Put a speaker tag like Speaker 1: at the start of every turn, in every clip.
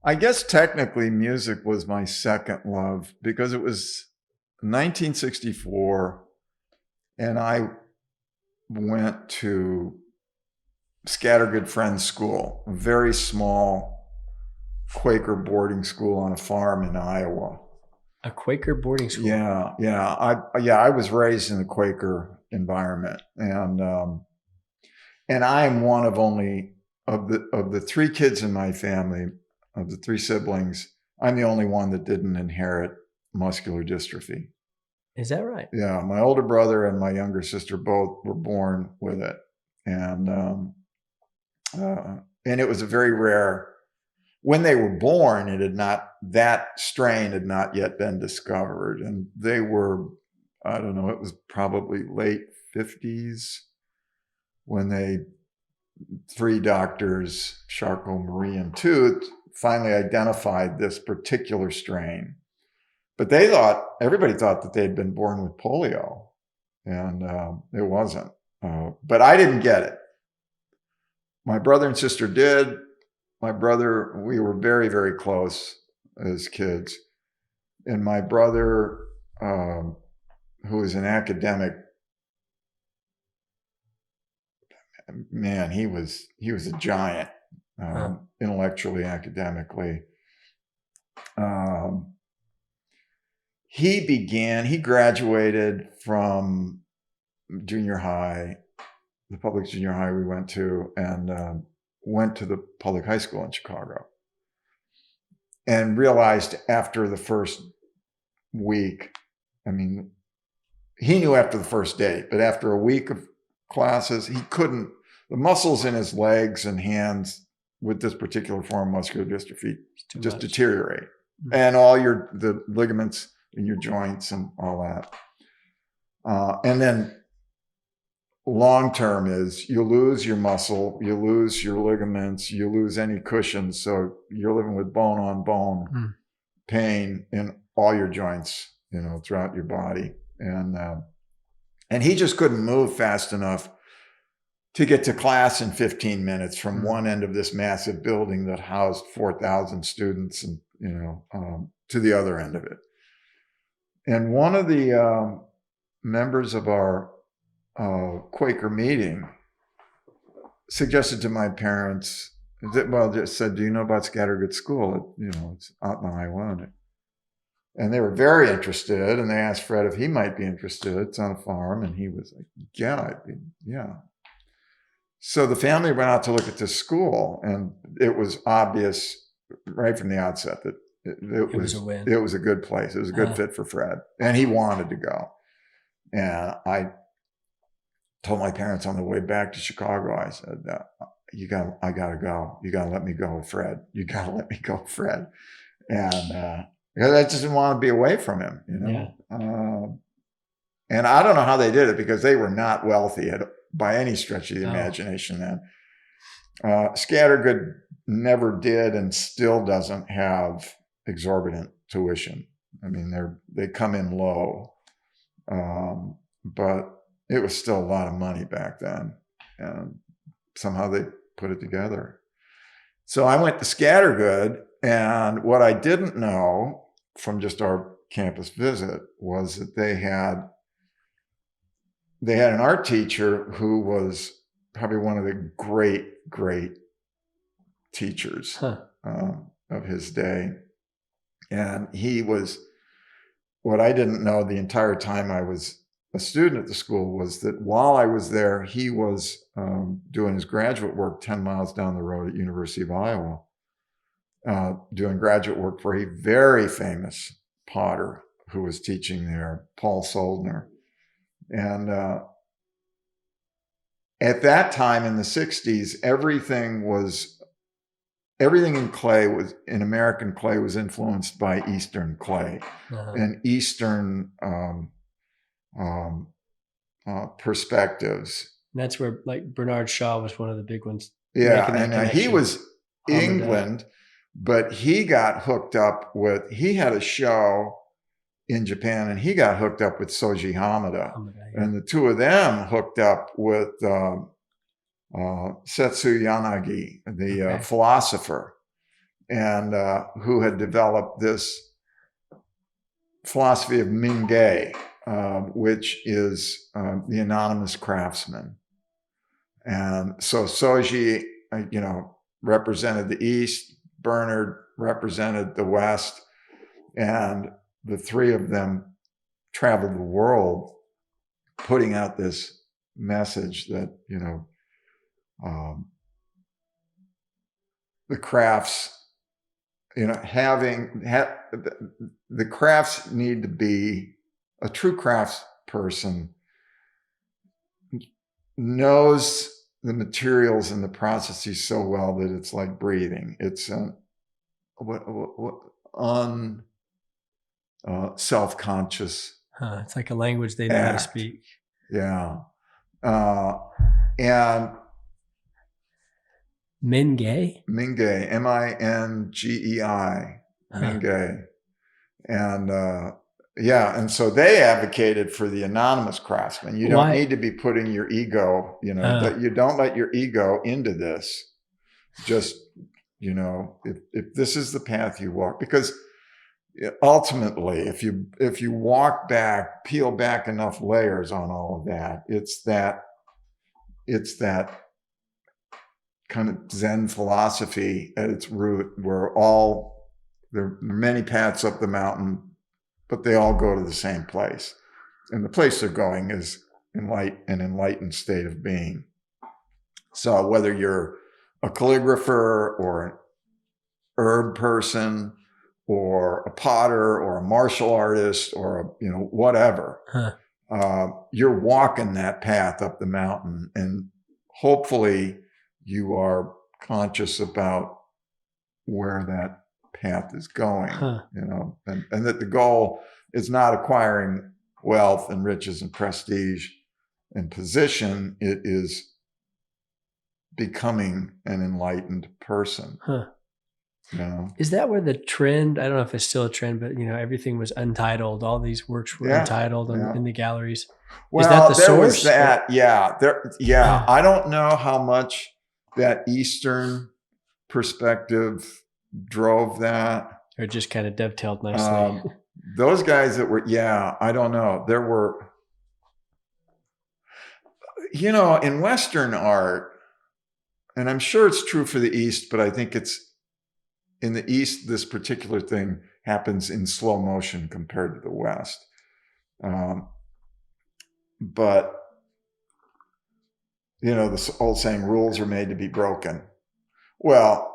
Speaker 1: I guess technically music was my second love because it was 1964 and I went to Scattergood Friends School, a very small Quaker boarding school on a farm in Iowa.
Speaker 2: A Quaker boarding school.
Speaker 1: I was raised in a Quaker environment, and I am one of only of the three kids in my family, of the three siblings. I'm the only one that didn't inherit muscular dystrophy.
Speaker 2: Is that right?
Speaker 1: Yeah, my older brother and my younger sister both were born with it, and it was a very rare. When they were born, that strain had not yet been discovered, and they were, I don't know, it was probably late 50s when three doctors, Charcot, Marie, and Tooth, finally identified this particular strain. But everybody thought that they'd been born with polio, and it wasn't. But I didn't get it. My brother and sister did. My brother, we were very, very close as kids. And my brother, who was an academic, man, he was a giant, intellectually, academically. He graduated from junior high, the public junior high we went to, and went to the public high school in Chicago, and realized after the first week, I mean, he knew after the first day, but after a week of classes, the muscles in his legs and hands with this particular form of muscular dystrophy just deteriorate. Mm-hmm. And the ligaments in your joints and all that. And then long-term is you lose your muscle, you lose your ligaments, you lose any cushion. So you're living with bone on bone pain in all your joints, throughout your body. And he just couldn't move fast enough to get to class in 15 minutes from one end of this massive building that housed 4,000 students and, to the other end of it. And one of the members of our Quaker meeting suggested to my parents, just said, "Do you know about Scattergood School? It's out in Iowa." And they were very interested, and they asked Fred if he might be interested. It's on a farm, and he was like, "Yeah." So the family went out to look at this school, and it was obvious right from the outset that it was a win. It was a good place. It was a good fit for Fred, and he wanted to go. And I told my parents on the way back to Chicago, I said, I gotta go. You gotta let me go with Fred. You gotta let me go with Fred. And because I just didn't want to be away from him,
Speaker 2: Yeah.
Speaker 1: And I don't know how they did it because they were not wealthy by any stretch of the imagination then. Scattergood never did and still doesn't have exorbitant tuition. I mean, they come in low, but it was still a lot of money back then, and somehow they put it together. So I went to Scattergood, and what I didn't know from just our campus visit was that they had an art teacher who was probably one of the great teachers of his day. And he was, what I didn't know the entire time I was a student at the school was that while I was there, he was doing his graduate work 10 miles down the road at University of Iowa, doing graduate work for a very famous potter who was teaching there, Paul Soldner. And at that time in the 60s, everything in American clay was influenced by Eastern clay and Eastern perspectives.
Speaker 2: And that's where, like, Bernard Shaw was one of the big ones.
Speaker 1: Yeah, and he was England, but he got hooked up he had a show in Japan, and he got hooked up with Soji Hamada. And the two of them hooked up with Setsu Yanagi, the philosopher. and who had developed this philosophy of Mingei, which is the anonymous craftsman. And so Soji, represented the East, Bernard represented the West, and the three of them traveled the world putting out this message that, the crafts, the crafts need to be, a true crafts person knows the materials and the processes so well that it's like breathing. It's self-conscious.
Speaker 2: It's like a language they know how to speak.
Speaker 1: Yeah. And
Speaker 2: Mingei?
Speaker 1: Mingei, Mingei, Mingei. And and so they advocated for the anonymous craftsman. You don't need to be putting your ego, that you don't let your ego into this. Just, if this is the path you walk, because ultimately, if you walk back, peel back enough layers on all of that, it's that kind of Zen philosophy at its root, where there are many paths up the mountain, but they all go to the same place. And the place they're going is an enlightened state of being. So whether you're a calligrapher or an herb person or a potter or a martial artist or whatever, you're walking that path up the mountain, and hopefully you are conscious about where that path is going, and that the goal is not acquiring wealth and riches and prestige and position. It is becoming an enlightened person.
Speaker 2: Is that where the trend, I don't know if it's still a trend, but everything was untitled. All these works were untitled in the galleries.
Speaker 1: Well,
Speaker 2: is that the
Speaker 1: there
Speaker 2: source?
Speaker 1: Was that. I don't know how much that Eastern perspective drove that. Or
Speaker 2: just kind of dovetailed nicely.
Speaker 1: Those guys that were, I don't know. There were, in Western art, and I'm sure it's true for the East, but I think it's in the East, this particular thing happens in slow motion compared to the West. But, this old saying, rules are made to be broken. Well,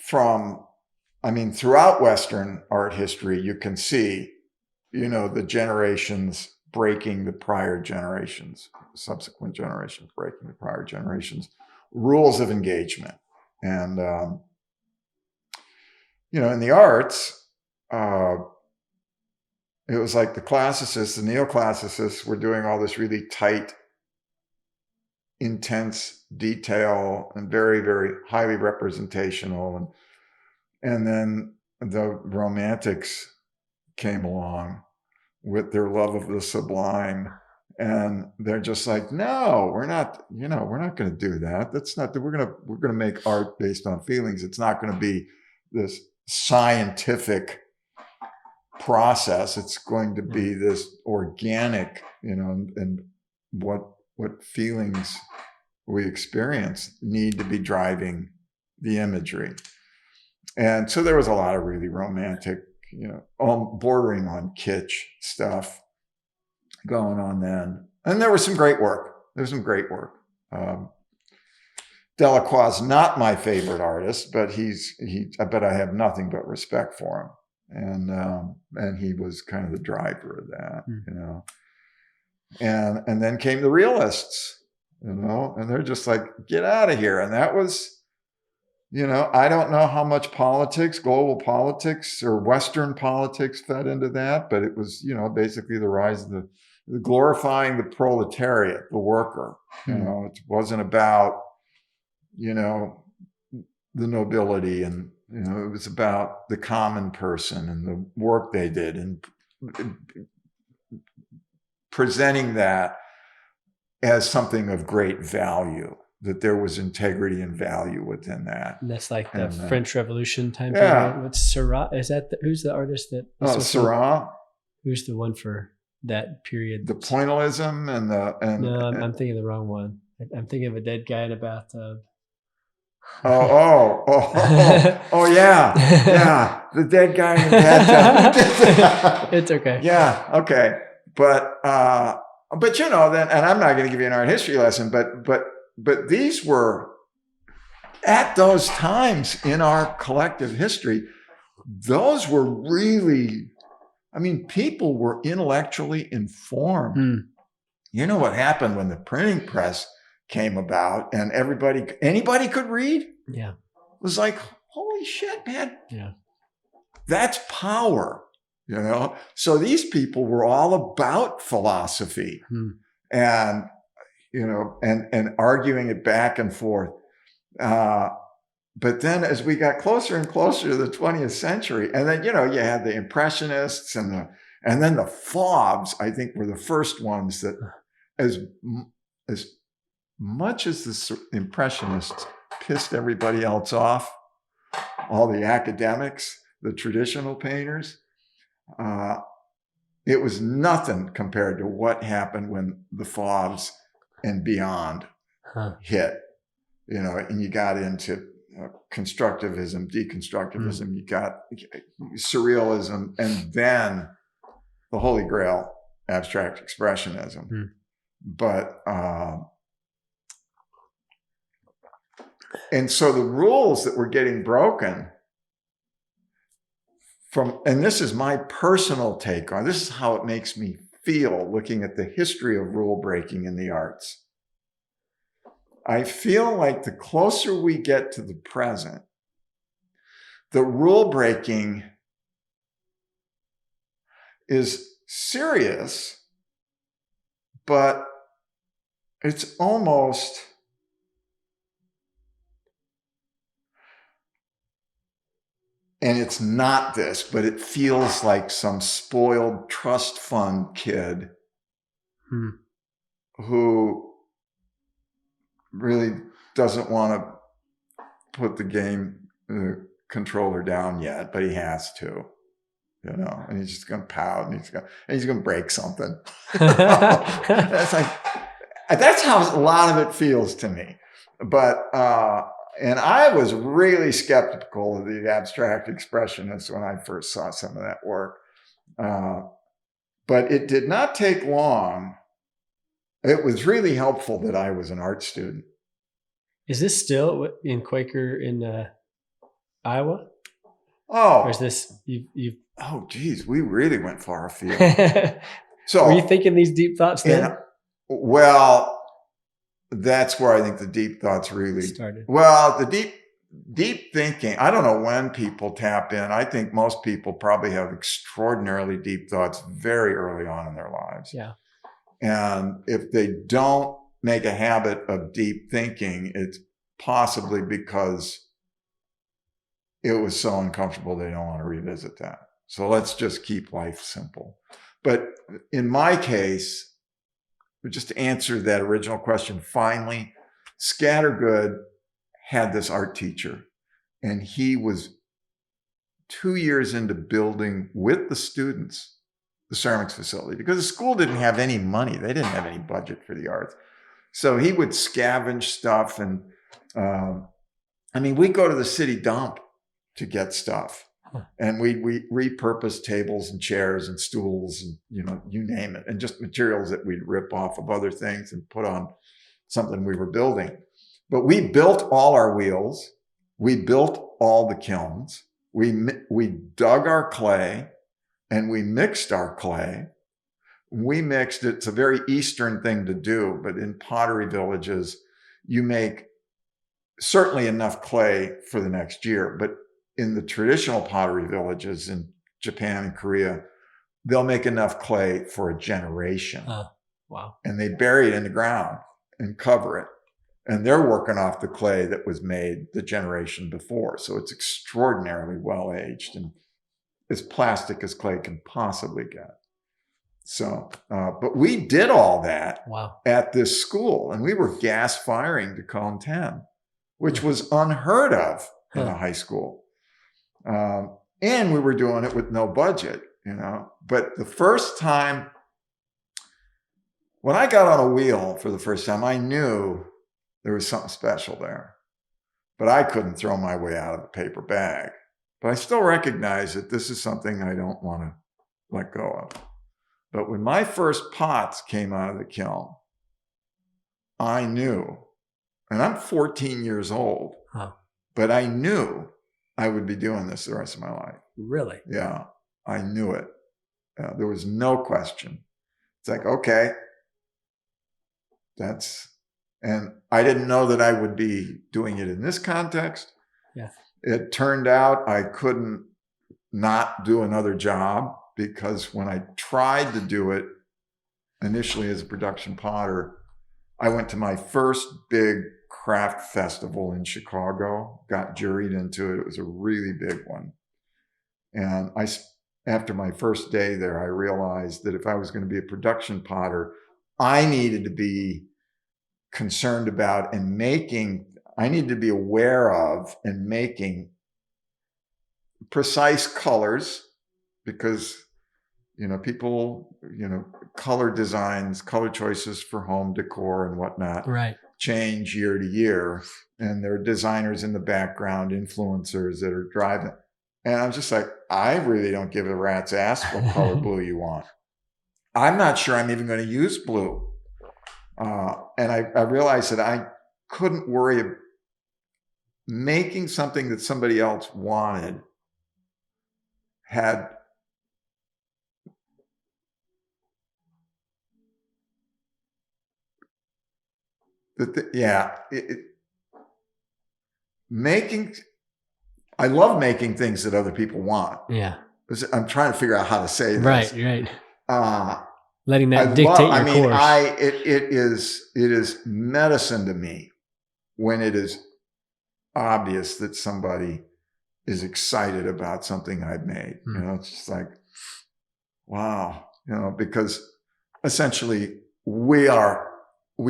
Speaker 1: throughout Western art history, you can see, the generations breaking the prior generations, subsequent generations breaking the prior generations, rules of engagement. And, in the arts, it was like the classicists, the neoclassicists were doing all this really tight, intense detail and very, very highly representational. And then the Romantics came along with their love of the sublime. And they're just like, no, we're not going to do that. That's not that we're going to make art based on feelings. It's not going to be this scientific process. It's going to be this organic, and what feelings we experience need to be driving the imagery. And so there was a lot of really romantic, bordering on kitsch stuff going on then. And there was some great work. There's some great work. Delacroix's not my favorite artist, but I have nothing but respect for him. And he was kind of the driver of that, And then came the realists, and they're just like, get out of here. And that was, I don't know how much politics, global politics or Western politics fed into that, but it was, basically the rise of the glorifying the proletariat, the worker. It wasn't about, the nobility, and, it was about the common person and the work they did, and presenting that as something of great value. that there was integrity and value within that.
Speaker 2: And that's like the French Revolution time
Speaker 1: yeah.
Speaker 2: period. What's Seurat? Is that who's the artist that?
Speaker 1: Seurat.
Speaker 2: Who's the one for that period?
Speaker 1: The pointillism
Speaker 2: No, I'm thinking of the wrong one. I'm thinking of a dead guy in a bathtub.
Speaker 1: Oh, yeah. The dead guy in the bathtub.
Speaker 2: It's okay.
Speaker 1: Yeah, okay. But then, and I'm not going to give you an art history lesson, but these were, at those times in our collective history, those were really, people were intellectually informed. You know what happened when the printing press came about and anybody could read?
Speaker 2: Yeah.
Speaker 1: It was like, holy shit, man.
Speaker 2: Yeah.
Speaker 1: That's power, So these people were all about philosophy and, and arguing it back and forth. But then as we got closer and closer to the 20th century, and then, you had the Impressionists and then the Faubs, I think, were the first ones that as much as the Impressionists pissed everybody else off, all the academics, the traditional painters, it was nothing compared to what happened when the Faubs and beyond hit, and you got into constructivism, deconstructivism, you got surrealism, and then the Holy Grail, abstract expressionism. But and so the rules that were getting broken and this is my personal take on, this is how it makes me feel looking at the history of rule breaking in the arts. I feel like the closer we get to the present, the rule breaking is serious, but it's almost, and it's not this, but it feels like some spoiled trust fund kid who really doesn't want to put the game controller down yet, but he has to, and he's just going to pout and he's going to break something. That's how a lot of it feels to me. But, and I was really skeptical of the abstract expressionists when I first saw some of that work. But it did not take long. It was really helpful that I was an art student.
Speaker 2: Is this still in Quaker in Iowa?
Speaker 1: Oh.
Speaker 2: Or is this, you've
Speaker 1: oh, geez, we really went far afield.
Speaker 2: So were you thinking these deep thoughts then?
Speaker 1: Well, that's where I think the deep thoughts really
Speaker 2: started.
Speaker 1: Well, the deep thinking, I don't know when people tap in. I think most people probably have extraordinarily deep thoughts very early on in their lives.
Speaker 2: Yeah.
Speaker 1: And if they don't make a habit of deep thinking, it's possibly because it was so uncomfortable they don't want to revisit that. So let's just keep life simple. But in my case, just to answer that original question, finally, Scattergood had this art teacher, and he was 2 years into building with the students the ceramics facility because the school didn't have any money. They didn't have any budget for the arts. So he would scavenge stuff. And we'd go to the city dump to get stuff. And we repurposed tables and chairs and stools and, you name it, and just materials that we'd rip off of other things and put on something we were building. But we built all our wheels. We built all the kilns. We dug our clay and we mixed our clay. We mixed it. It's a very Eastern thing to do, but in pottery villages, you make certainly enough clay for the next year. But in the traditional pottery villages in Japan and Korea, they'll make enough clay for a generation.
Speaker 2: Wow.
Speaker 1: And they bury it in the ground and cover it. And they're working off the clay that was made the generation before. So it's extraordinarily well aged and as plastic as clay can possibly get. So, but we did all that
Speaker 2: wow.
Speaker 1: at this school, and we were gas firing to cone 10, which was unheard of in a high school. And we were doing it with no budget, you know. But the first time, when I got on a wheel for the first time, I knew there was something special there. But I couldn't throw my way out of a paper bag. But I still recognize that this is something I don't want to let go of. But when my first pots came out of the kiln, I knew, and I'm 14 years old, but I knew I would be doing this the rest of my life.
Speaker 2: Really?
Speaker 1: Yeah, I knew it. There was no question. It's like, okay, and I didn't know that I would be doing it in this context.
Speaker 2: Yeah.
Speaker 1: It turned out I couldn't not do another job, because when I tried to do it initially as a production potter, I went to my first big craft festival in Chicago, got juried into it. It was a really big one. And after my first day there, I realized that if I was going to be a production potter, I needed to be concerned about I needed to be aware of and making precise colors, because, you know, people, you know, color designs, color choices for home decor and whatnot change year to year. And there are designers in the background, influencers that are driving. And I'm just like, I really don't give a rat's ass what color blue you want. I'm not sure I'm even going to use blue. And I realized that I couldn't worry about making something that somebody else wanted I love making things that other people want.
Speaker 2: Yeah.
Speaker 1: I'm trying to figure out how to say this.
Speaker 2: Right. Letting that dictate your course.
Speaker 1: It is medicine to me when it is obvious that somebody is excited about something I've made. You know, it's just like, wow, you know, because essentially we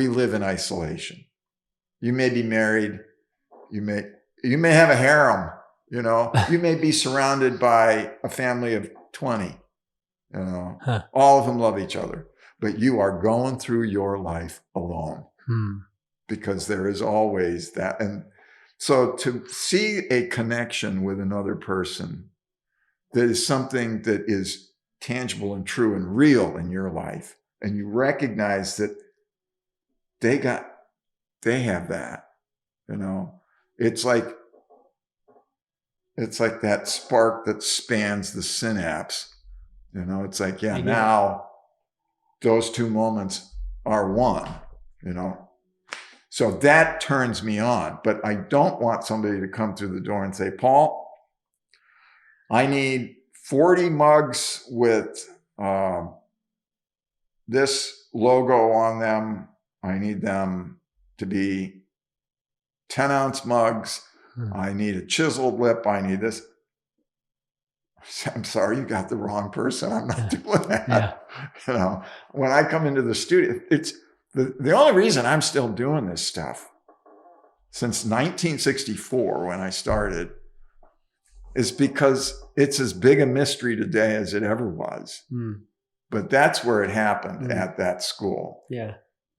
Speaker 1: live in isolation. You may be married, you may have a harem, you know, you may be surrounded by a family of 20, you know, all of them love each other, but you are going through your life alone because there is always that. And so to see a connection with another person that is something that is tangible and true and real in your life, and you recognize that they have that, you know, it's like that spark that spans the synapse, you know, it's like, yeah, now those two moments are one, you know. So that turns me on, but I don't want somebody to come through the door and say, Paul, I need 40 mugs with this logo on them. I need them to be 10-ounce mugs. I need a chiseled lip. I need this. I'm sorry, you got the wrong person. I'm not doing that.
Speaker 2: Yeah.
Speaker 1: You know, when I come into the studio, it's the only reason I'm still doing this stuff since 1964 when I started is because it's as big a mystery today as it ever was. But that's where it happened, at that school.
Speaker 2: Yeah.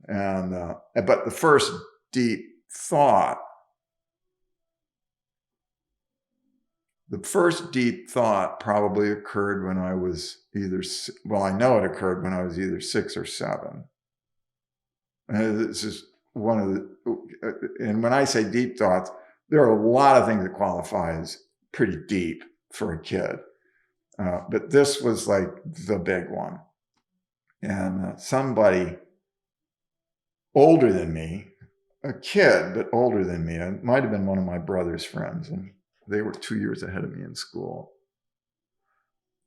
Speaker 1: And but the first deep thought probably occurred when I was I know it occurred when I was either 6 or 7. And this is one of the, and when I say deep thoughts, there are a lot of things that qualify as pretty deep for a kid. But this was like the big one. And somebody older than me, a kid, but older than me, it might have been one of my brother's friends, and they were 2 years ahead of me in school.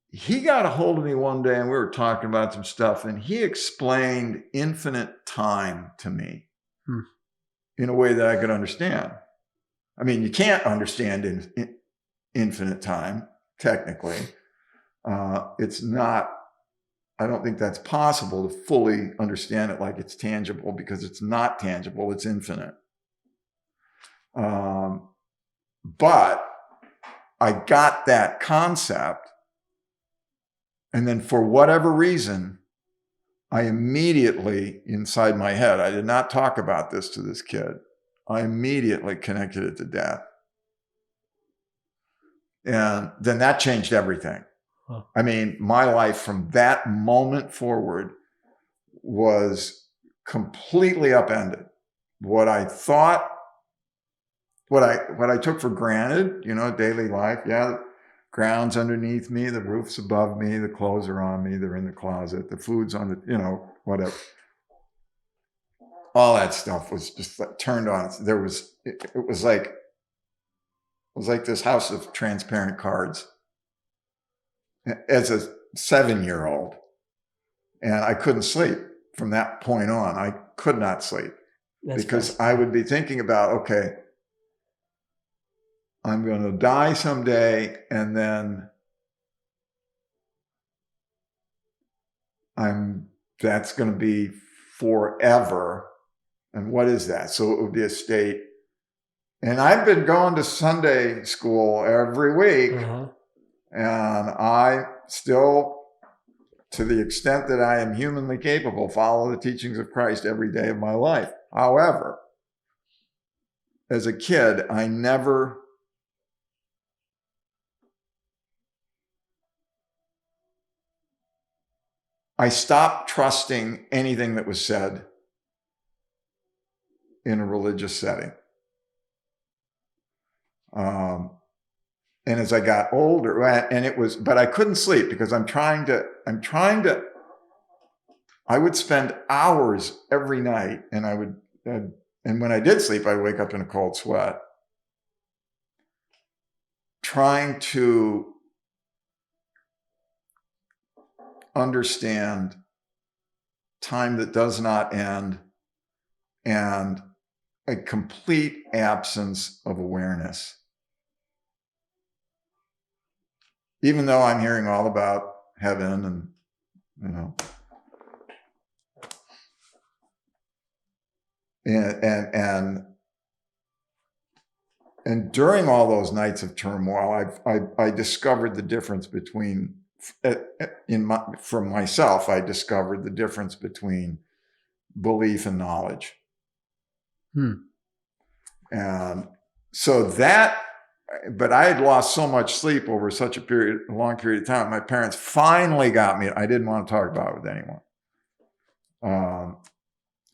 Speaker 1: He got a hold of me one day and we were talking about some stuff, and he explained infinite time to me in a way that I could understand. I mean, you can't understand infinite time, technically. It's not I don't think that's possible to fully understand it like it's tangible, because it's not tangible, it's infinite. But I got that concept, and then for whatever reason, I immediately, inside my head, I did not talk about this to this kid, I immediately connected it to death. And then that changed everything. Huh. I mean, my life from that moment forward was completely upended. What I thought, what I took for granted, daily life, the ground's underneath me, the roof's above me, the clothes are on me, they're in the closet, the food's on the, whatever. All that stuff was just turned on. It was like this house of transparent cards as a 7-year-old. And I couldn't sleep from that point on. I could not sleep. Because I would be thinking about, okay, I'm going to die someday, and then that's going to be forever. And what is that? So it would be a state. And I've been going to Sunday school every week, and I still, to the extent that I am humanly capable, follow the teachings of Christ every day of my life. However, as a kid, I stopped trusting anything that was said in a religious setting. And as I got older, but I couldn't sleep because I would spend hours every night, and and when I did sleep, I'd wake up in a cold sweat, trying to understand time that does not end and a complete absence of awareness. Even though I'm hearing all about heaven and, and during all those nights of turmoil, I discovered the difference between, for myself, I discovered the difference between belief and knowledge. And so but I had lost so much sleep over such a long period of time. My parents finally got me. I didn't want to talk about it with anyone.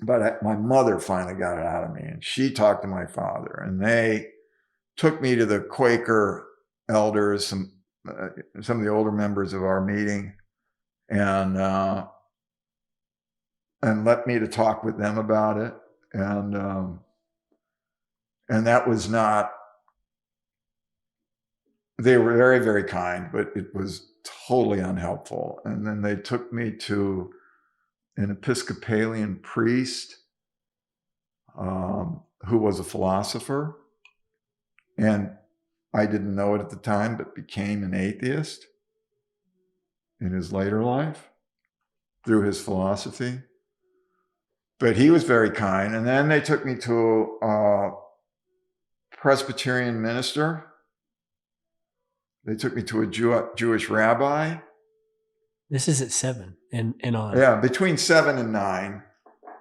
Speaker 1: But my mother finally got it out of me, and she talked to my father, and they took me to the Quaker elders, some of the older members of our meeting, and let me to talk with them about it. And that was not, they were very, very kind, but it was totally unhelpful. And then they took me to an Episcopalian priest who was a philosopher. And I didn't know it at the time, but became an atheist in his later life through his philosophy. But he was very kind. And then they took me to a Presbyterian minister. They took me to a Jewish rabbi. This is at 7 and on. Yeah, between 7 and 9.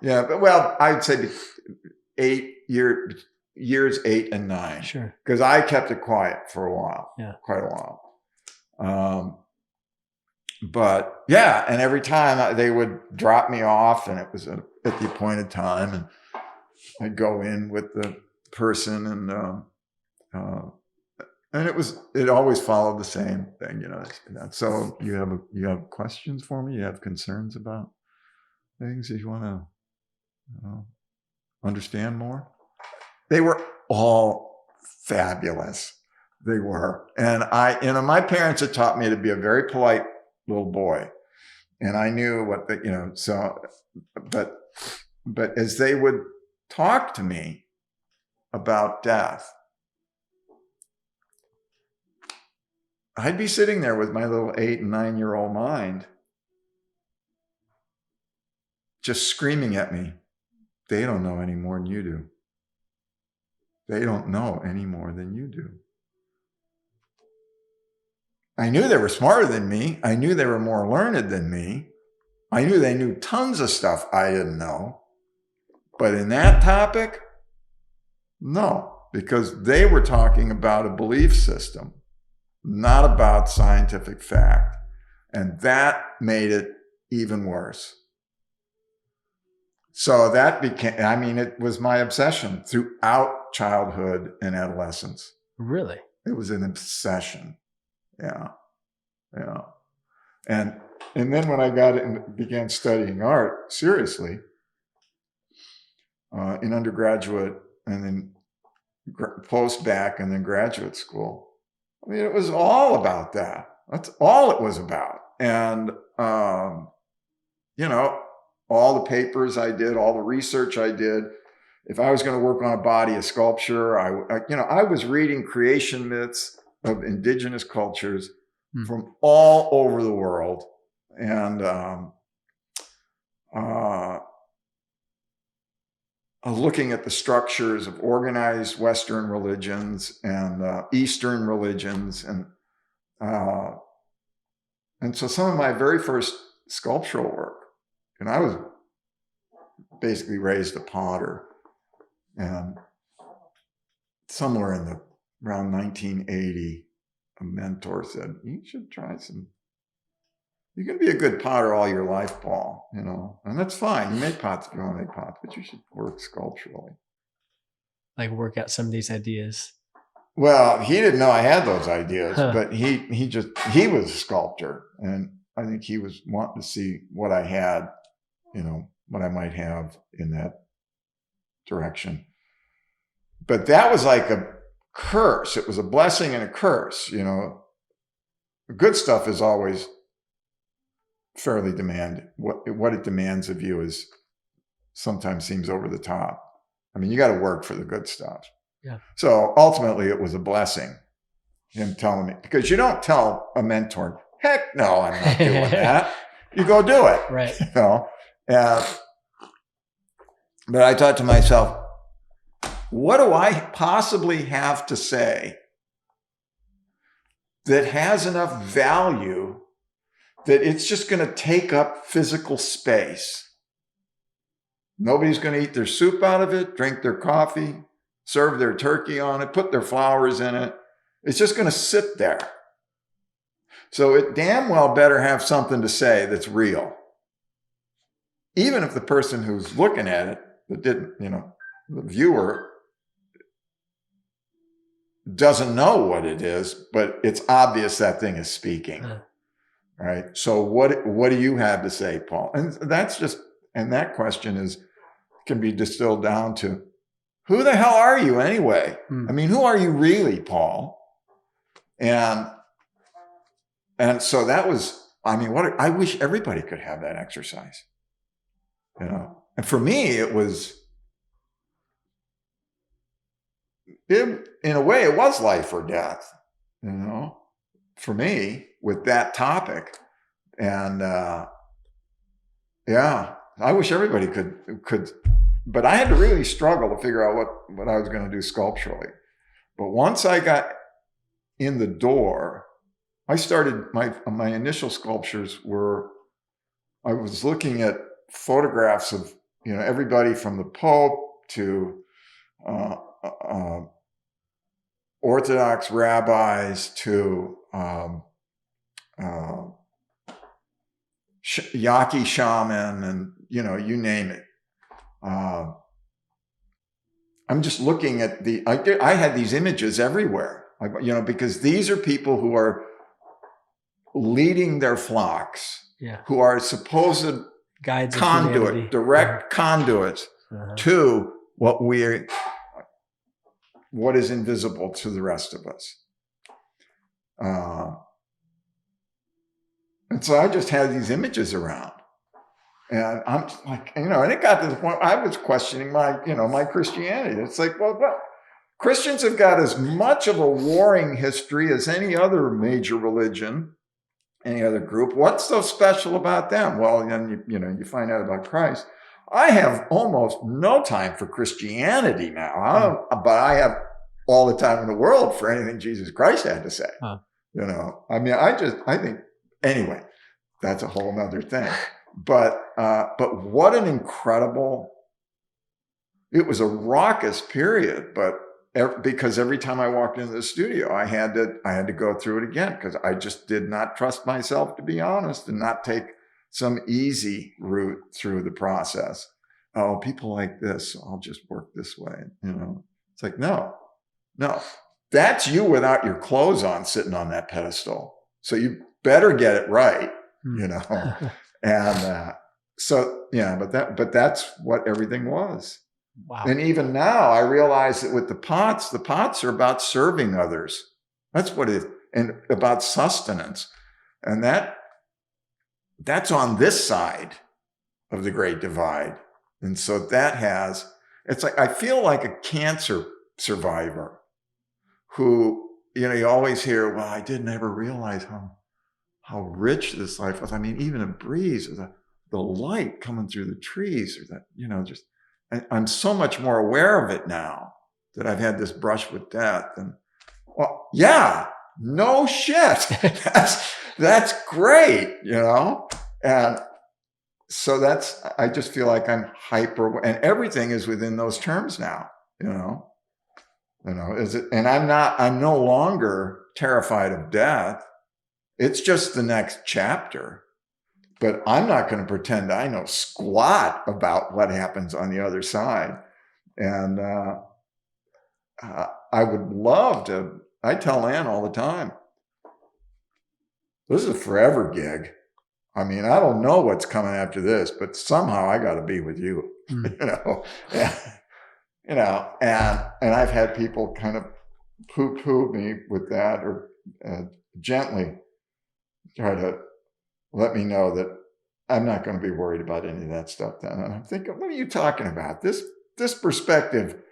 Speaker 1: Yeah, but I'd say 8 years 8 and 9. Sure. Because I kept it quiet for a while. Yeah. Quite a while. But yeah, and every time they would drop me off, and it was at the appointed time, and I'd go in with the person, and it always followed the same thing, So you have questions for me? You have concerns about things that you want to understand more? They were all fabulous. They were. And my parents had taught me to be a very polite little boy. And I knew but as they would talk to me about death, I'd be sitting there with my little 8 and 9-year-old mind, just screaming at me, they don't know any more than you do. They don't know any more than you do. I knew they were smarter than me. I knew they were more learned than me. I knew they knew tons of stuff I didn't know. But in that topic, no, because they were talking about a belief system, not about scientific fact. And that made it even worse. So that became, it was my obsession throughout childhood and adolescence.
Speaker 2: Really?
Speaker 1: It was an obsession. Yeah. And then when I got it and began studying art seriously, in undergraduate and then post-bac and then graduate school, it was all about that. That's all it was about. And, all the papers I did, all the research I did, if I was going to work on a body of sculpture, I was reading creation myths of indigenous cultures from all over the world. And looking at the structures of organized Western religions and Eastern religions. And so some of my very first sculptural work, and I was basically raised a potter. And somewhere around 1980, a mentor said, you should try you're going to be a good potter all your life, Paul, and that's fine. You make pots if you want to make pots, but you should work sculpturally.
Speaker 2: Like work out some of these ideas.
Speaker 1: Well, he didn't know I had those ideas, but he was a sculptor. And I think he was wanting to see what I had, what I might have in that direction. But that was like a curse. It was a blessing and a curse, The good stuff is always fairly demanded. What it demands of you is sometimes seems over the top. You got to work for the good stuff.
Speaker 2: Yeah.
Speaker 1: So ultimately it was a blessing, him telling me, because you don't tell a mentor, heck no, I'm not doing that. You go do it.
Speaker 2: Right.
Speaker 1: But I thought to myself, what do I possibly have to say that has enough value that it's just going to take up physical space? Nobody's going to eat their soup out of it, drink their coffee, serve their turkey on it, put their flowers in it. It's just going to sit there. So it damn well better have something to say that's real. Even if the person who's looking at it, the viewer, doesn't know what it is, but it's obvious that thing is speaking. Right? So what do you have to say, Paul? And that question can be distilled down to, who the hell are you anyway? Who are you really, Paul? And so that was, I wish everybody could have that exercise. And for me, it was, in a way, it was life or death, for me with that topic. And I wish everybody could, but I had to really struggle to figure out what I was going to do sculpturally. But once I got in the door, I started my initial sculptures I was looking at photographs of, everybody from the Pope to Orthodox rabbis to Yaqui shaman, and you name it. I'm just looking at I had these images everywhere, because these are people who are leading their flocks, who are supposed
Speaker 2: guides,
Speaker 1: direct conduits to what is invisible to the rest of us. And so I just had these images around, and I'm like, and it got to the point I was questioning my Christianity. It's like, well, Christians have got as much of a warring history as any other major religion. any other group. What's so special about them? Well, then you find out about Christ. I have almost no time for Christianity now, but I have all the time in the world for anything Jesus Christ had to say. I mean, I think, anyway, that's a whole nother thing. But what an incredible, it was a raucous period, but because every time I walked into the studio, I had to go through it again, because I just did not trust myself, to be honest, and not take some easy route through the process. Oh, people like this, so I'll just work this way. It's like, no, that's you without your clothes on, sitting on that pedestal. So you better get it right, And so, yeah, but that's what everything was.
Speaker 2: Wow.
Speaker 1: And even now, I realize that with the pots are about serving others. That's what it is, and about sustenance. And that's on this side of the Great Divide. And so it's like, I feel like a cancer survivor who, you always hear, well, I didn't ever realize how rich this life was. I mean, even a breeze, or the light coming through the trees, or that, I'm so much more aware of it now that I've had this brush with death. And, well, yeah, no shit. That's great, And so I just feel like I'm hyper, and everything is within those terms now, and I'm no longer terrified of death. It's just the next chapter. But I'm not going to pretend I know squat about what happens on the other side. And I would love to, I tell Ann all the time, this is a forever gig. I mean, I don't know what's coming after this, but somehow I got to be with you, and I've had people kind of poo-poo me with that, or gently try to let me know that I'm not going to be worried about any of that stuff then. And I'm thinking, what are you talking about? This perspective,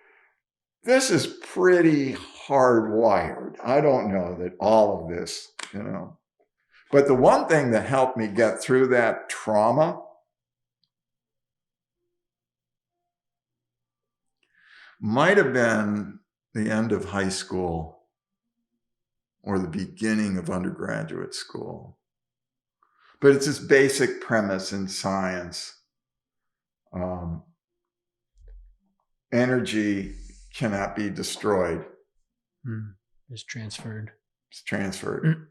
Speaker 1: this is pretty hardwired. I don't know that all of this, But the one thing that helped me get through that trauma might have been the end of high school or the beginning of undergraduate school. But it's this basic premise in science. Energy cannot be destroyed.
Speaker 2: It's transferred.
Speaker 1: It's transferred.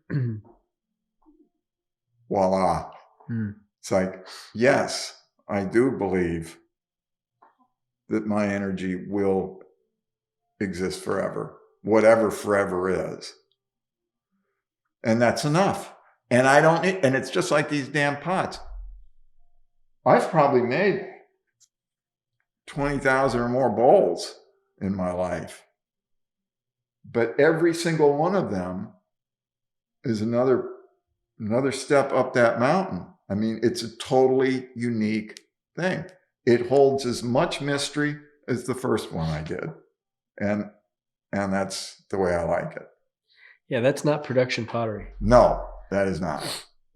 Speaker 1: Voila. It's like, yes, I do believe that my energy will exist forever, whatever forever is. And that's enough. And and it's just like these damn pots. I've probably made 20,000 or more bowls in my life. But every single one of them is another step up that mountain. I mean, it's a totally unique thing. It holds as much mystery as the first one I did. And that's the way I like it.
Speaker 2: Yeah, that's not production pottery.
Speaker 1: No. That is not.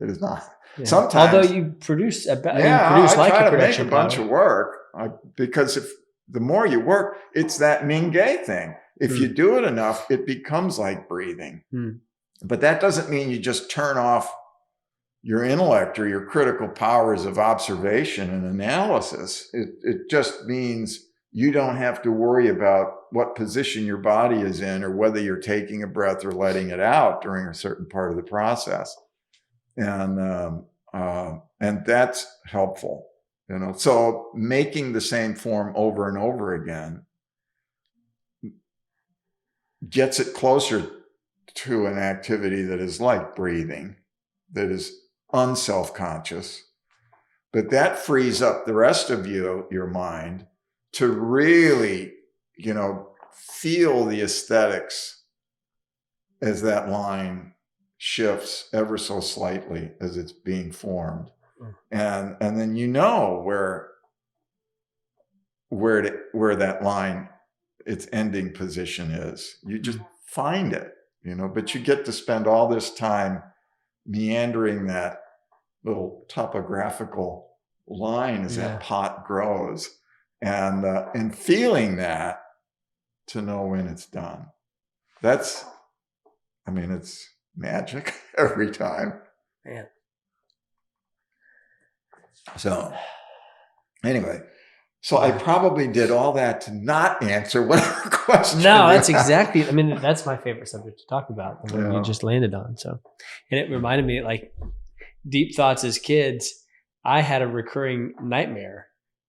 Speaker 1: It is not.
Speaker 2: Yeah.
Speaker 1: Sometimes,
Speaker 2: although you produce
Speaker 1: I try to make a bunch of work, because the more you work, it's that Mingay thing. If you do it enough, it becomes like breathing. But that doesn't mean you just turn off your intellect or your critical powers of observation and analysis. It just means you don't have to worry about what position your body is in, or whether you're taking a breath or letting it out during a certain part of the process. And that's helpful, So making the same form over and over again gets it closer to an activity that is like breathing, that is unself-conscious, but that frees up the rest of your mind to really, feel the aesthetics as that line shifts ever so slightly as it's being formed. And then where that line, its ending position is. You just find it, but you get to spend all this time meandering that little topographical line as that pot grows, and feeling that to know when it's done. That's, I mean, it's magic every time.
Speaker 2: Man.
Speaker 1: So anyway, so I probably did all that to not answer whatever question.
Speaker 2: No, that's exactly, I mean, that's my favorite subject to talk about, the one you just landed on. So, and it reminded me, like, deep thoughts as kids, I had a recurring nightmare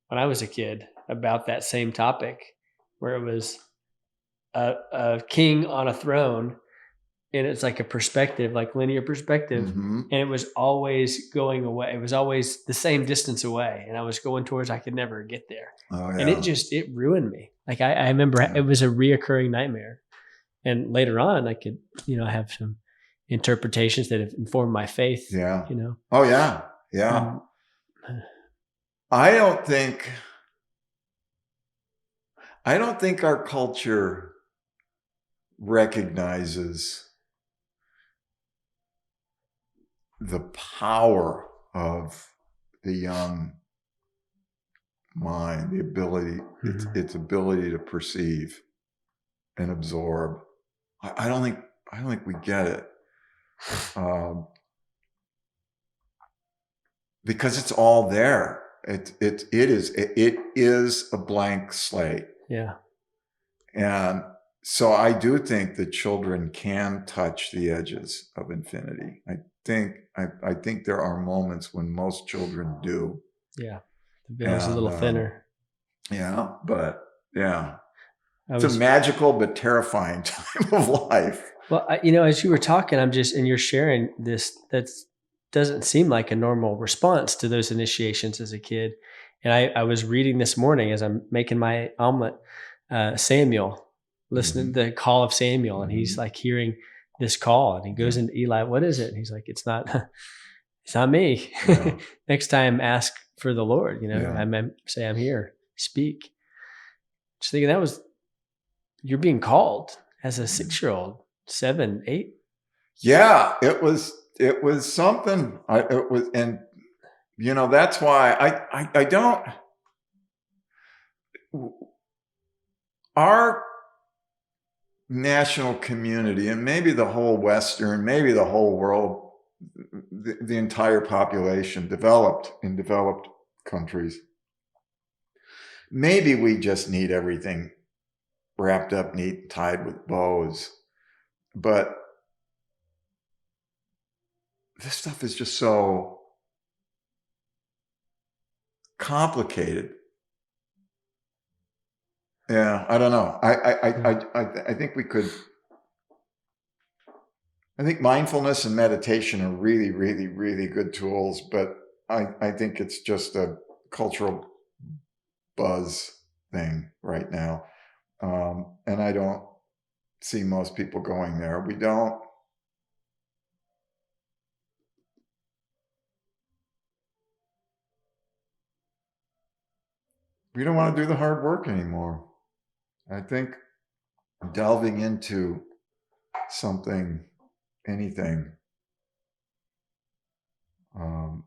Speaker 2: when I was a kid about that same topic, where it was a king on a throne, and it's like a perspective, like linear perspective.
Speaker 1: Mm-hmm.
Speaker 2: And it was always going away. It was always the same distance away. And I was going towards, I could never get there.
Speaker 1: Oh, yeah.
Speaker 2: And it ruined me. Like I remember it was a reoccurring nightmare. And later on I could, have some interpretations that have informed my faith.
Speaker 1: Yeah.
Speaker 2: Oh
Speaker 1: yeah. Yeah. I don't think our culture recognizes the power of the young mind, the ability, its ability to perceive and absorb. I don't think we get it, because it's all there. It is a blank slate.
Speaker 2: Yeah.
Speaker 1: And so I do think that children can touch the edges of infinity. I think there are moments when most children do.
Speaker 2: Yeah. The veil's a little thinner.
Speaker 1: Yeah, but yeah. It's a magical but terrifying time of life.
Speaker 2: Well, as you were talking, and you're sharing this, that doesn't seem like a normal response to those initiations as a kid. And I was reading this morning as I'm making my omelet, Samuel, listening to the call of Samuel, and he's like hearing this call, and he goes into Eli, "What is it?" And he's like, "It's not me." Yeah. Next time, ask for the Lord. I say, "I'm here. Speak." Just thinking you're being called as a 6-year-old, 7, 8.
Speaker 1: Yeah, it was something. And that's why I don't. Our national community, and maybe the whole Western, maybe the whole world, the entire population, in developed countries, maybe we just need everything wrapped up neat and tied with bows. But this stuff is just so complicated. Yeah, I don't know. I think we could. I think mindfulness and meditation are really, really, really good tools, but I think it's just a cultural buzz thing right now. And I don't see most people going there. We don't want to do the hard work anymore. I think delving into something, anything,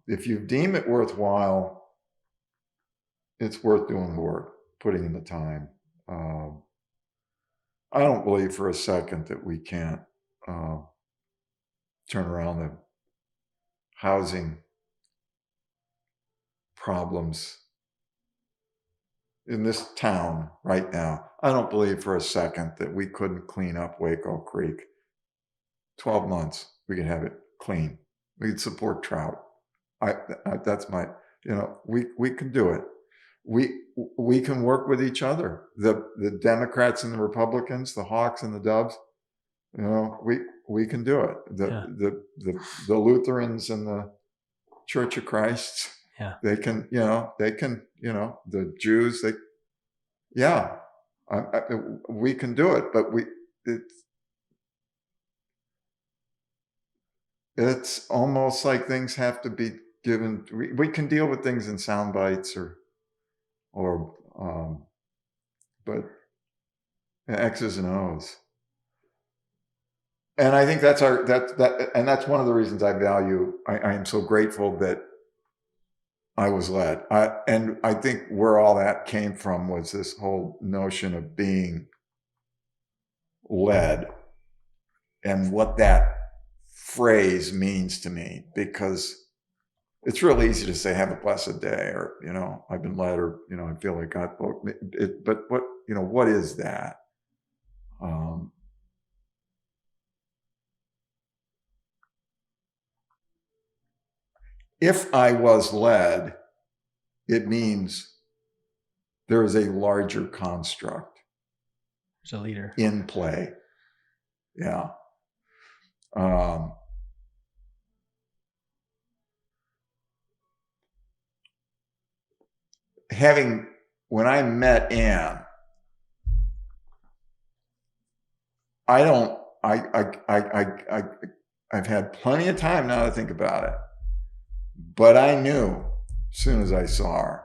Speaker 1: if you deem it worthwhile, it's worth doing the work, putting in the time. I don't believe for a second that we can't turn around the housing problems in this town right now. I don't believe for a second that we couldn't clean up Waco Creek. 12 months, we could have it clean. We could support trout. That's my, we can do it. We can work with each other. The Democrats and the Republicans, the Hawks and the Doves, we can do it. The Lutherans and the Church of Christ, they can, the Jews, we can do it, but it's almost like things have to be given. We can deal with things in sound bites but X's and O's. And I think that's and that's one of the reasons I am so grateful that I was led. And I think where all that came from was this whole notion of being led and what that phrase means to me, because it's real easy to say, have a blessed day, or, I've been led, or, I feel like God, but what is that? If I was led, it means there is a larger construct.
Speaker 2: There's a leader
Speaker 1: in play. Yeah. When I met Anne, I've had plenty of time now to think about it, but I knew as soon as I saw her,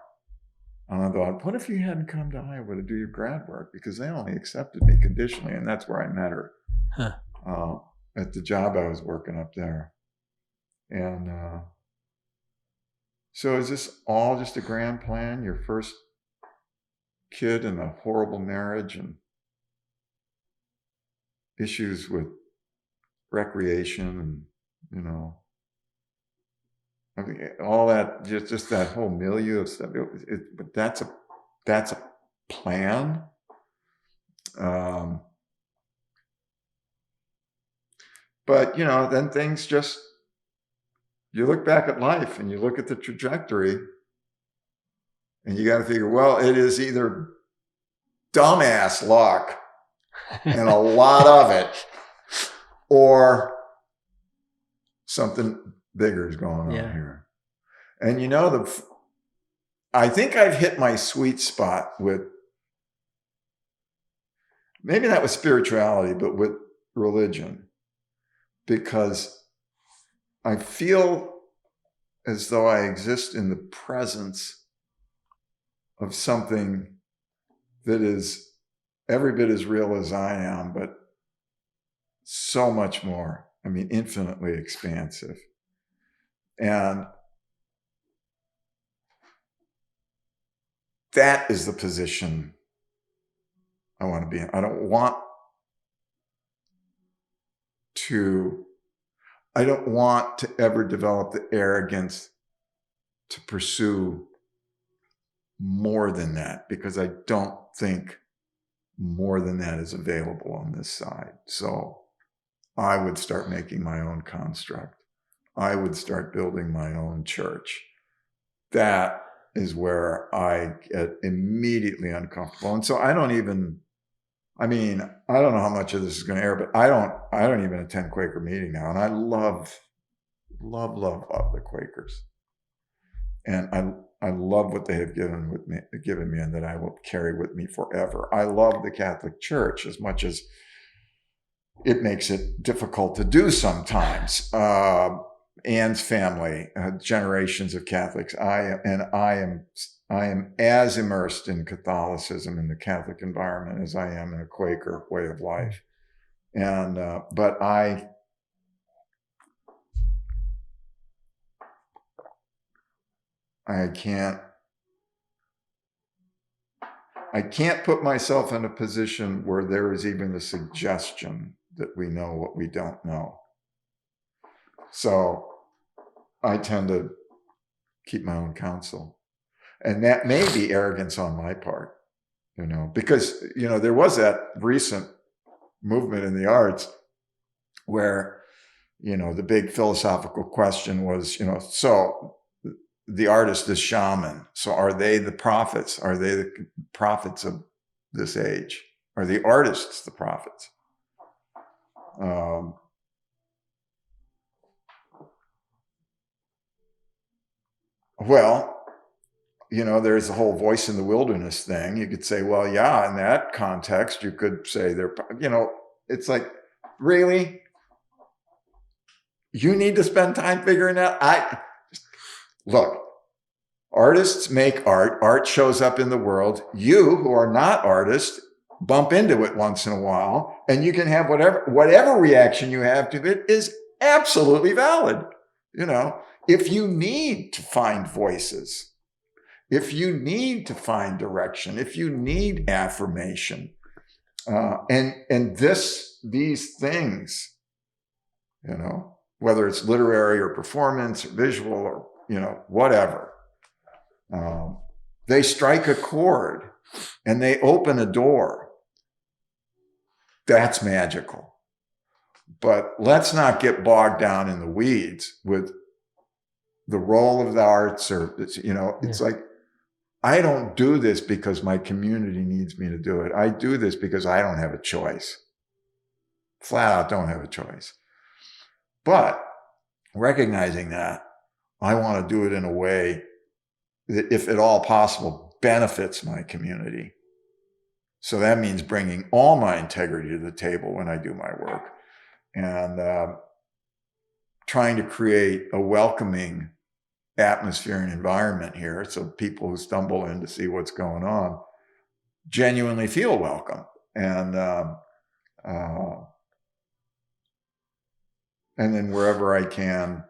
Speaker 1: and I thought, what if you hadn't come to Iowa to do your grad work? Because they only accepted me conditionally, and that's where I met her. At the job I was working up there. And so is this all just a grand plan? Your first kid in a horrible marriage and issues with recreation and, I mean, all that, just that whole milieu of stuff. But that's a plan. But, then things just, you look back at life and you look at the trajectory and you got to figure, well, it is either dumbass luck and a lot of it, or something bigger is going on here. And, I think I've hit my sweet spot with, maybe not with spirituality, but with religion, because I feel as though I exist in the presence of something that is every bit as real as I am, but so much more. I mean, infinitely expansive. And that is the position I want to be in. I don't want to ever develop the arrogance to pursue more than that, because I don't think more than that is available on this side. So I would start making my own construct. I would start building my own church. That is where I get immediately uncomfortable. And so I don't know how much of this is going to air, but I don't even attend Quaker meeting now. And I love the Quakers. And I love what they have given me, and that I will carry with me forever. I love the Catholic Church as much as it makes it difficult to do sometimes. Anne's family, generations of Catholics. I am as immersed in Catholicism in the Catholic environment as I am in a Quaker way of life. And but I can't put myself in a position where there is even a suggestion that we know what we don't know. So I tend to keep my own counsel. And that may be arrogance on my part, because, there was that recent movement in the arts where, the big philosophical question was, so the artist is shaman. So are they the prophets? Are they the prophets of this age? Are the artists the prophets? Well, there's the whole voice in the wilderness thing. You could say, well, yeah, in that context, you could say they're, it's like, really? You need to spend time figuring out? Look, artists make art. Art shows up in the world. You, who are not artists, bump into it once in a while, and you can have whatever reaction you have to it is absolutely valid. If you need to find voices, if you need to find direction, if you need affirmation, and these things, whether it's literary or performance or visual or whatever, they strike a chord and they open a door. That's magical. But let's not get bogged down in the weeds with the role of the arts, or it's like, I don't do this because my community needs me to do it. I do this because I don't have a choice. Flat out don't have a choice. But recognizing that, I want to do it in a way that, if at all possible, benefits my community. So that means bringing all my integrity to the table when I do my work, and trying to create a welcoming atmosphere and environment here, so people who stumble in to see what's going on genuinely feel welcome, and then wherever I can,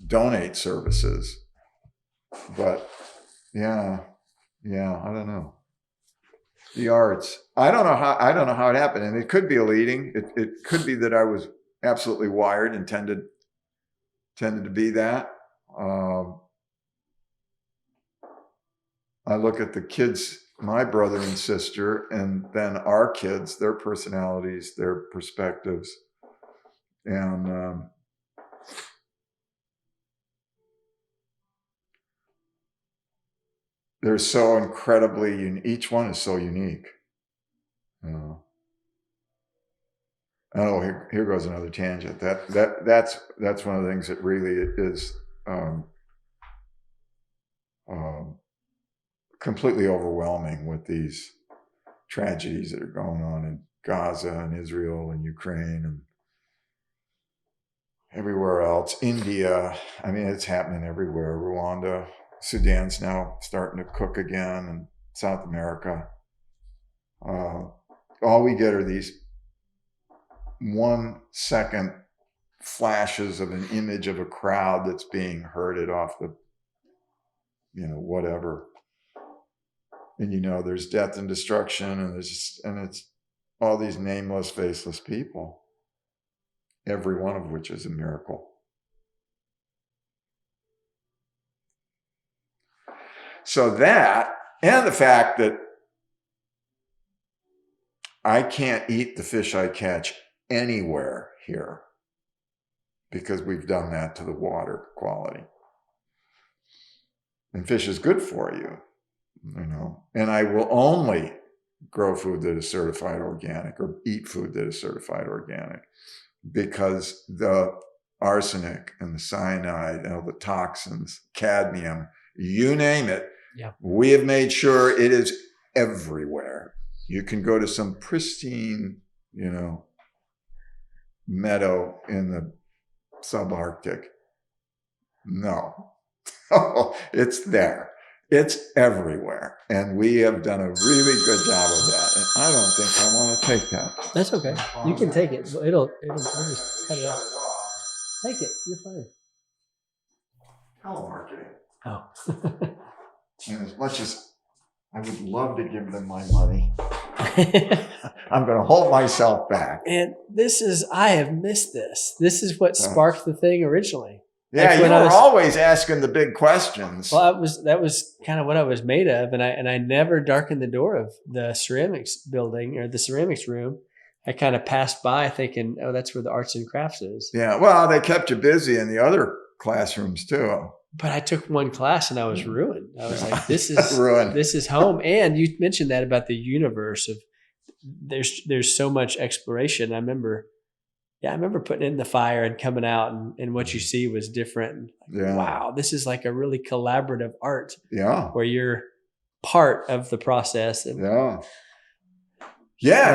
Speaker 1: donate services. But yeah, I don't know. The arts, I don't know how it happened, and it could be a leading. It could be that I was absolutely wired and tended to be that. I look at the kids, my brother and sister, and then our kids, their personalities, their perspectives, and they're so incredibly, each one is so unique. Here goes another tangent. That's one of the things that really is completely overwhelming with these tragedies that are going on in Gaza and Israel and Ukraine and everywhere else. India, I mean, it's happening everywhere. Rwanda, Sudan's now starting to cook again, and South America. All we get are these 1 second flashes of an image of a crowd that's being herded off the, whatever. And there's death and destruction, and it's all these nameless, faceless people, every one of which is a miracle. So that, and the fact that I can't eat the fish I catch anywhere here, because we've done that to the water quality. And fish is good for you, and I will only grow food that is certified organic, or eat food that is certified organic, because the arsenic and the cyanide and all the toxins, cadmium, you name it, we have made sure it is everywhere. You can go to some pristine, meadow in the subarctic. No, it's there. It's everywhere. And we have done a really good job of that. And I don't think I want to take that.
Speaker 2: That's okay. You can take it. We'll just cut it out. Take it. You're fine.
Speaker 1: Telemarketing.
Speaker 2: Oh.
Speaker 1: And as much as I would love to give them my money, I'm going to hold myself back.
Speaker 2: And I have missed this. This is what sparked the thing originally.
Speaker 1: Yeah, you were always asking the big questions.
Speaker 2: Well, that was kind of what I was made of, and I never darkened the door of the ceramics building or the ceramics room. I kind of passed by thinking, oh, that's where the arts and crafts is.
Speaker 1: Yeah, well, they kept you busy in the other classrooms too.
Speaker 2: But I took one class and I was ruined. I was like, this is
Speaker 1: ruined.
Speaker 2: This is home. And you mentioned that about the universe of there's so much exploration. I remember putting it in the fire and coming out, and what you see was different. Wow, this is like a really collaborative art.
Speaker 1: Yeah.
Speaker 2: Where you're part of the process. And,
Speaker 1: and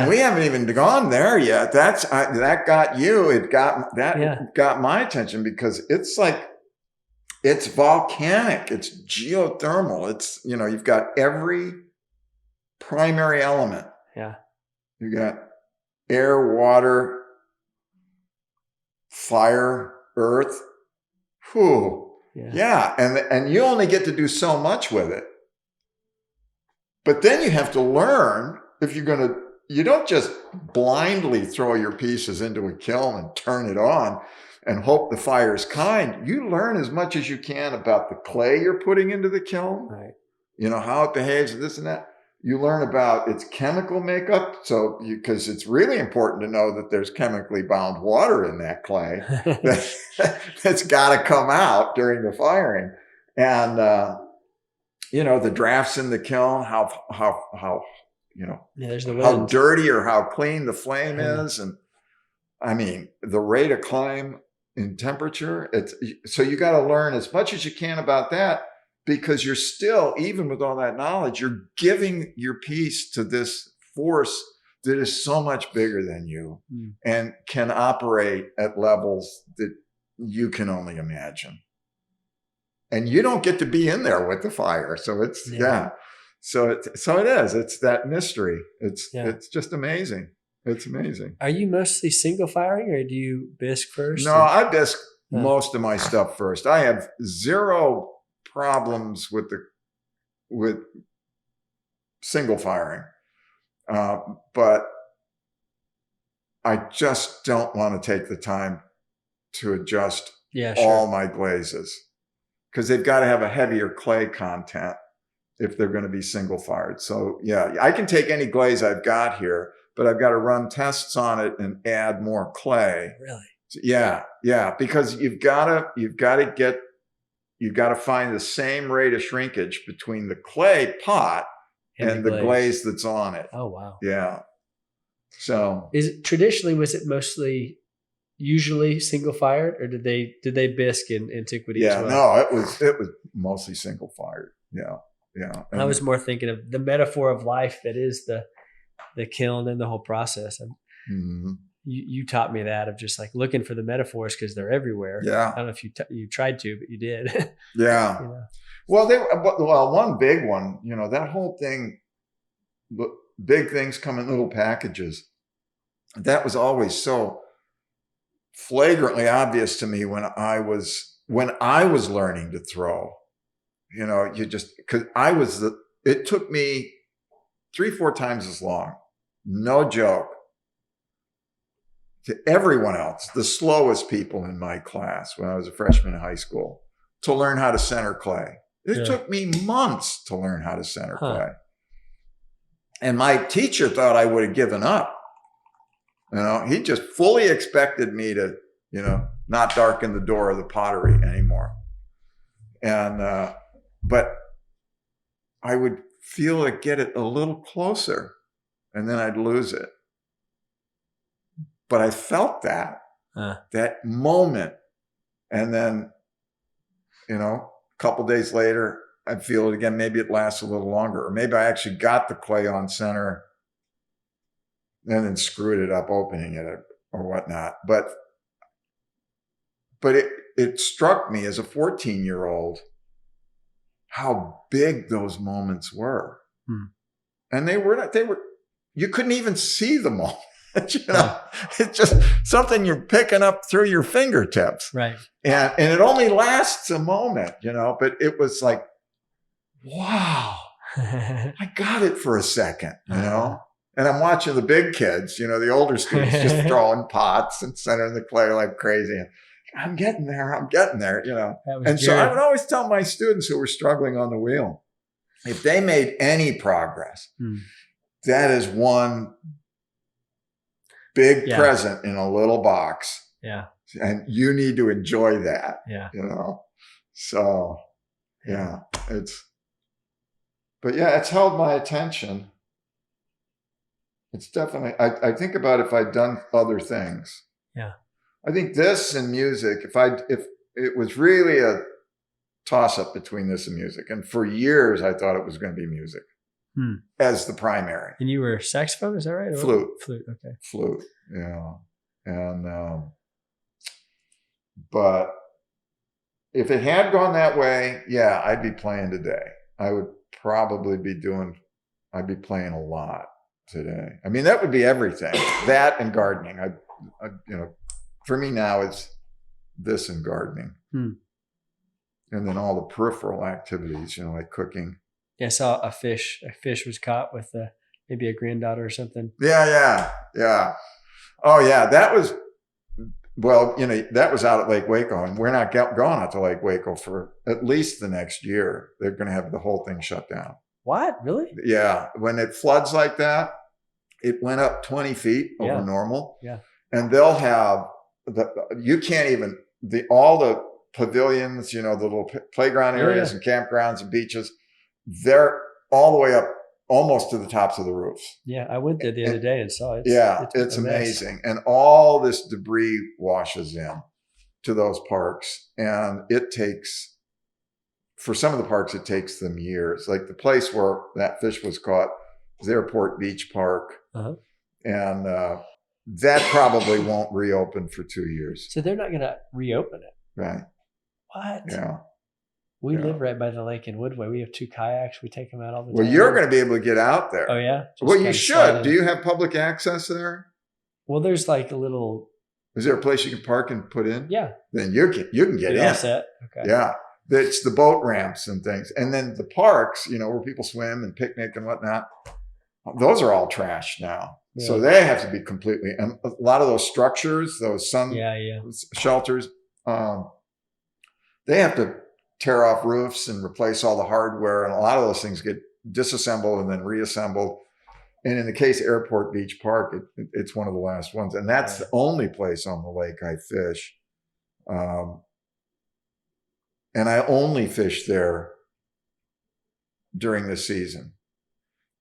Speaker 1: we haven't even gone there yet. That got you. It got my attention, because it's like, it's volcanic, it's geothermal, it's, you've got every primary element
Speaker 2: Yeah.
Speaker 1: You got air, water, fire, earth. Whew. Yeah. And you only get to do so much with it. But then you have to learn if you're going to, you don't just blindly throw your pieces into a kiln and turn it on and hope the fire is kind. You learn as much as you can about the clay you're putting into the kiln,
Speaker 2: Right.
Speaker 1: you know, how it behaves, this and that. You learn about its chemical makeup. So, because it's really important to know that there's chemically bound water in that clay that's got to come out during the firing. And, you know, the drafts in the kiln, how you know,
Speaker 2: there's the
Speaker 1: how
Speaker 2: wind.
Speaker 1: dirty or how clean the flame is. And I mean, the rate of climb in temperature. So you got to learn as much as you can about that, because you're still, even with all that knowledge, you're giving your piece to this force that is so much bigger than you and can operate at levels that you can only imagine. And you don't get to be in there with the fire. So it's, So it is. It's that mystery. It's just amazing. It's amazing.
Speaker 2: Are you mostly single firing, or do you bisque first?
Speaker 1: No, I bisque most of my stuff first. I have zero problems with single firing, but I just don't want to take the time to adjust all my glazes, because they've got to have a heavier clay content if they're going to be single fired. So yeah, I can take any glaze I've got here, but I've got to run tests on it and add more clay.
Speaker 2: Really?
Speaker 1: Yeah, because you've got to find the same rate of shrinkage between the clay pot and the glaze that's on it.
Speaker 2: Oh wow.
Speaker 1: Yeah. So
Speaker 2: was it mostly usually single fired, or did they bisque in antiquity as well?
Speaker 1: No, it was mostly single fired. Yeah.
Speaker 2: And I was more thinking of the metaphor of life that is the kiln and the whole process. And you taught me that, of just like looking for the metaphors, because they're everywhere.
Speaker 1: Yeah.
Speaker 2: I don't know if you tried to, but you did.
Speaker 1: Yeah.
Speaker 2: You know?
Speaker 1: Well, one big one, you know, that whole thing, big things come in little packages. That was always so flagrantly obvious to me when I was learning to throw. You know, because it took me 3-4 times as long, no joke, to everyone else, the slowest people in my class when I was a freshman in high school, to learn how to center clay. It took me months to learn how to center clay. And my teacher thought I would have given up. You know, he just fully expected me to, you know, not darken the door of the pottery anymore. And, but I would feel it, get it a little closer, and then I'd lose it. But I felt that moment. And then, you know, a couple days later, I'd feel it again. Maybe it lasts a little longer, or maybe I actually got the clay on center and then screwed it up opening it or whatnot. But it struck me as a 14-year-old how big those moments were. And they were, you couldn't even see the moment. You know, it's just something you're picking up through your fingertips.
Speaker 2: Right.
Speaker 1: And it only lasts a moment, you know, but it was like, wow, I got it for a second, you know? And I'm watching the big kids, you know, the older students just throwing pots and centering the clay like crazy. And I'm getting there, you know? And so I would always tell my students who were struggling on the wheel, if they made any progress, that is one big present in a little box.
Speaker 2: Yeah.
Speaker 1: And you need to enjoy that.
Speaker 2: Yeah.
Speaker 1: You know? So it's held my attention. It's definitely, I think about if I'd done other things.
Speaker 2: Yeah.
Speaker 1: I think this and music, if it was really a toss up between this and music. And for years, I thought it was going to be music as the primary.
Speaker 2: And you were saxophone, is that right?
Speaker 1: Flute.
Speaker 2: Okay.
Speaker 1: Flute. Yeah. And, but if it had gone that way, yeah, I'd be playing today. I would probably be I'd be playing a lot. today. I mean, that would be everything. That and gardening. For me now, it's this and gardening. And then all the peripheral activities, like cooking.
Speaker 2: Yeah, I saw a fish. A fish was caught with maybe a granddaughter or something.
Speaker 1: Yeah. Oh, yeah. That was, that was out at Lake Waco, and we're not going out to Lake Waco for at least the next year. They're going to have the whole thing shut down.
Speaker 2: What? Really?
Speaker 1: Yeah. When it floods like that, it went up 20 feet over normal.
Speaker 2: Yeah.
Speaker 1: And they'll have all the pavilions, the little playground areas and campgrounds and beaches, they're all the way up almost to the tops of the roofs.
Speaker 2: Yeah, I went there the other day and saw it.
Speaker 1: It's amazing. And all this debris washes in to those parks. And for some of the parks, it takes them years. Like the place where that fish was caught is Airport Beach Park. And that probably won't reopen for 2 years.
Speaker 2: So they're not going to reopen it.
Speaker 1: Right.
Speaker 2: What?
Speaker 1: Yeah.
Speaker 2: We live right by the lake in Woodway. We have 2 kayaks. We take them out all the time.
Speaker 1: Well, you're going to be able to get out there.
Speaker 2: Oh, yeah?
Speaker 1: Well, you should. Do you have public access there?
Speaker 2: Well, there's like a little...
Speaker 1: Is there a place you can park and put in?
Speaker 2: Yeah.
Speaker 1: Then you can get in.
Speaker 2: All set. Okay.
Speaker 1: Yeah. It's the boat ramps and things. And then the parks, where people swim and picnic and whatnot, those are all trashed now. Yeah. So they have to be completely... And a lot of those structures, those sun shelters, they have to tear off roofs and replace all the hardware, and a lot of those things get disassembled and then reassembled. And in the case of Airport Beach Park, it's one of the last ones, and that's the only place on the lake I fish. And I only fish there during the season.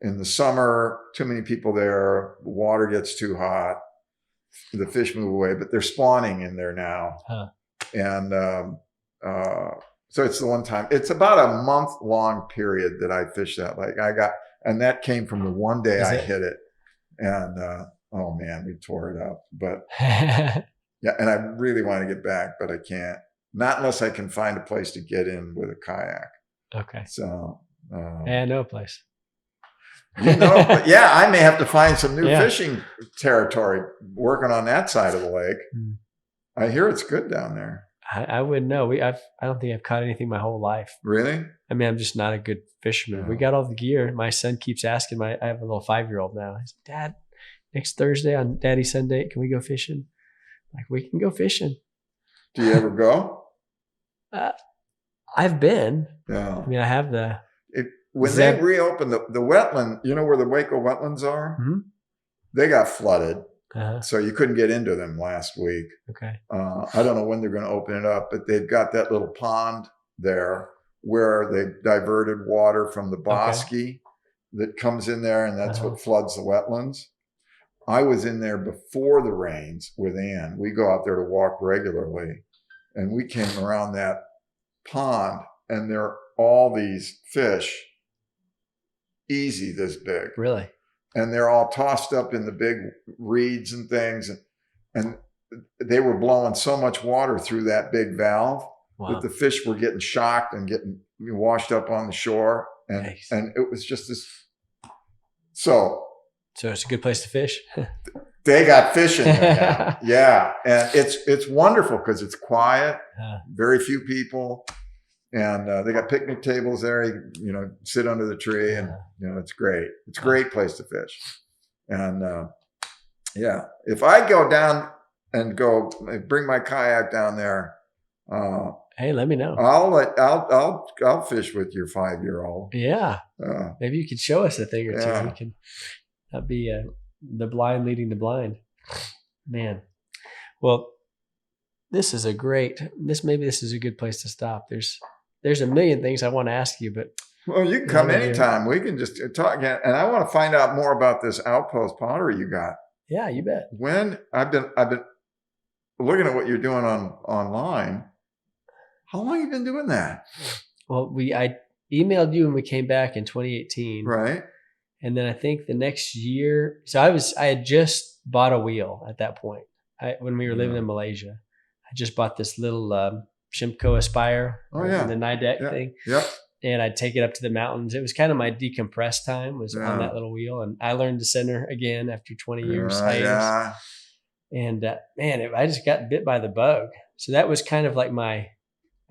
Speaker 1: In the summer, too many people there, the water gets too hot, the fish move away, but they're spawning in there now. And so it's the one time. It's about a month-long period that I fished that lake. And that came from the one day I hit it. And oh man, we tore it up. But yeah, and I really want to get back, but I can't. Not unless I can find a place to get in with a kayak.
Speaker 2: Okay.
Speaker 1: So
Speaker 2: no place.
Speaker 1: But yeah, I may have to find some new fishing territory working on that side of the lake. I hear it's good down there.
Speaker 2: I wouldn't know. I don't think I've caught anything my whole life.
Speaker 1: Really?
Speaker 2: I mean, I'm just not a good fisherman.
Speaker 1: Yeah.
Speaker 2: We got all the gear. My son keeps asking. I have a little 5-year-old now. He's like, Dad, next Thursday on Daddy's Sunday, can we go fishing? I'm like, we can go fishing.
Speaker 1: Do you ever go?
Speaker 2: I've been.
Speaker 1: Yeah.
Speaker 2: I mean, I have
Speaker 1: when they reopened the wetland, where the Waco wetlands are? Mm-hmm. They got flooded. So you couldn't get into them last week.
Speaker 2: Okay.
Speaker 1: I don't know when they're going to open it up, but they've got that little pond there where they diverted water from the bosque that comes in there, and that's what floods the wetlands. I was in there before the rains with Ann. We go out there to walk regularly, and we came around that pond, and there are all these fish, easy this big.
Speaker 2: Really?
Speaker 1: And they're all tossed up in the big reeds and things. And they were blowing so much water through that big valve that the fish were getting shocked and getting washed up on the shore. And it was just this. So
Speaker 2: it's a good place to fish.
Speaker 1: They got fish in there now. Yeah. And it's wonderful because it's quiet, very few people. And they got picnic tables there. You sit under the tree, and it's great. It's a great place to fish. And if I go down and bring my kayak down there,
Speaker 2: hey, let me know.
Speaker 1: I'll fish with your 5-year-old.
Speaker 2: Yeah, maybe you could show us a thing or two.
Speaker 1: Yeah.
Speaker 2: We can not be the blind leading the blind. Man, well, this is a good place to stop. There's a million things I want to ask you, but
Speaker 1: you can come anytime. We can just talk again. And I want to find out more about this Outpost pottery you got.
Speaker 2: Yeah, you bet.
Speaker 1: When I've been looking at what you're doing online. How long have you been doing that?
Speaker 2: Well, I emailed you when we came back in 2018.
Speaker 1: Right.
Speaker 2: And then I think the next year, so I had just bought a wheel at that point. When we were living in Malaysia, I just bought this little Shimco Aspire, the Nidec thing.
Speaker 1: Yep.
Speaker 2: and I'd take it up to the mountains. It was kind of my decompress time was on that little wheel. And I learned to center again after 20 years.
Speaker 1: Yeah.
Speaker 2: And man, I just got bit by the bug. So that was kind of like I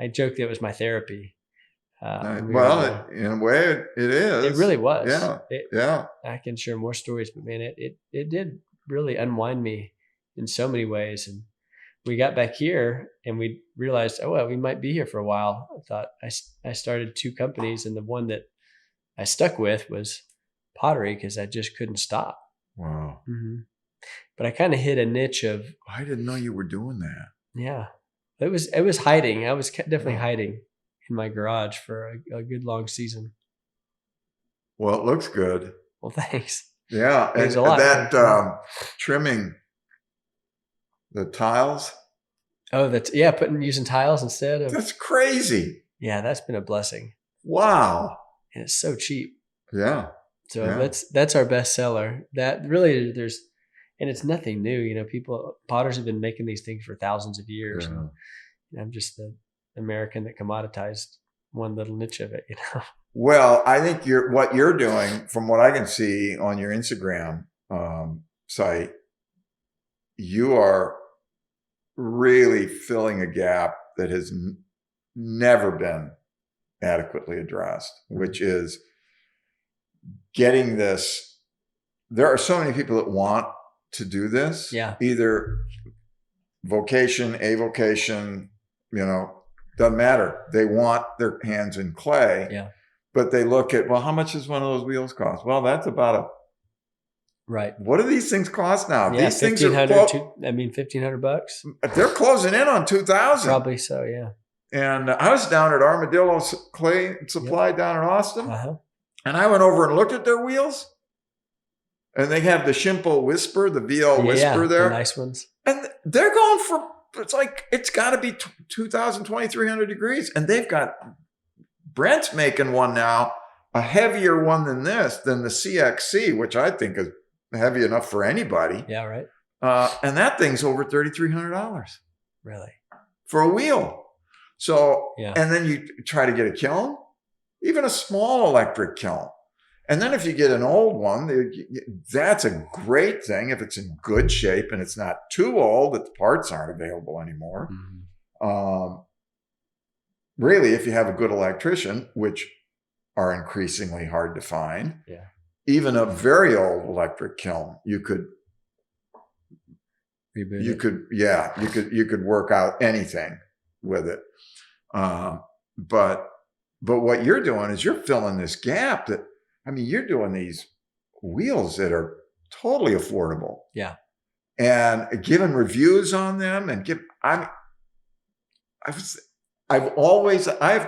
Speaker 2: joked that it was my therapy.
Speaker 1: Well, in a way, it is.
Speaker 2: It really was.
Speaker 1: Yeah.
Speaker 2: I can share more stories, but man, it did really unwind me in so many ways. And we got back here and we realized, oh, well, we might be here for a while. I thought I started 2 companies, and the one that I stuck with was Pottery because I just couldn't stop.
Speaker 1: Wow.
Speaker 2: Mm-hmm. But I kind of hit a niche of.
Speaker 1: I didn't know you were doing that.
Speaker 2: Yeah, it was hiding. I was definitely hiding in my garage for a good long season.
Speaker 1: Well, it looks good.
Speaker 2: Well, thanks.
Speaker 1: Yeah, and
Speaker 2: a lot.
Speaker 1: that trimming the tiles.
Speaker 2: Oh, using tiles instead of.
Speaker 1: That's crazy.
Speaker 2: Yeah, that's been a blessing.
Speaker 1: Wow.
Speaker 2: And it's so cheap.
Speaker 1: Yeah.
Speaker 2: So that's our best seller. That really and it's nothing new. Potters have been making these things for thousands of years.
Speaker 1: Yeah.
Speaker 2: And I'm just the American that commoditized one little niche of it,
Speaker 1: Well, I think what you're doing, from what I can see on your Instagram site, you are really filling a gap that has never been adequately addressed, which is getting this. There are so many people that want to do this.
Speaker 2: Yeah.
Speaker 1: Either vocation, avocation, doesn't matter. They want their hands in clay.
Speaker 2: Yeah.
Speaker 1: But they look at, well, how much does one of those wheels cost? Well, that's about
Speaker 2: right.
Speaker 1: What do these things cost now?
Speaker 2: Yeah,
Speaker 1: these things are
Speaker 2: $1,500.
Speaker 1: They're closing in on 2,000.
Speaker 2: Probably so, yeah.
Speaker 1: And I was down at Armadillo Clay Supply down in Austin, and I went over and looked at their wheels. And they have the Shimpo Whisper, the VL Whisper there.
Speaker 2: The nice ones.
Speaker 1: And they're going for, it's got to be 2,000, 2,300 degrees. And they've got, Brent's making one now, a heavier one than the CXC, which I think is heavy enough for anybody.
Speaker 2: Yeah, right.
Speaker 1: And that thing's over $3,300.
Speaker 2: Really? For
Speaker 1: a wheel. So, and then you try to get a kiln, even a small electric kiln. And then if you get an old one, that's a great thing if it's in good shape and it's not too old that the parts aren't available anymore. Mm-hmm. Really, if you have a good electrician, which are increasingly hard to find, even a very old electric kiln, you could work out anything with it. But what you're doing is you're filling this gap that, you're doing these wheels that are totally affordable.
Speaker 2: Yeah.
Speaker 1: And giving reviews on them and I've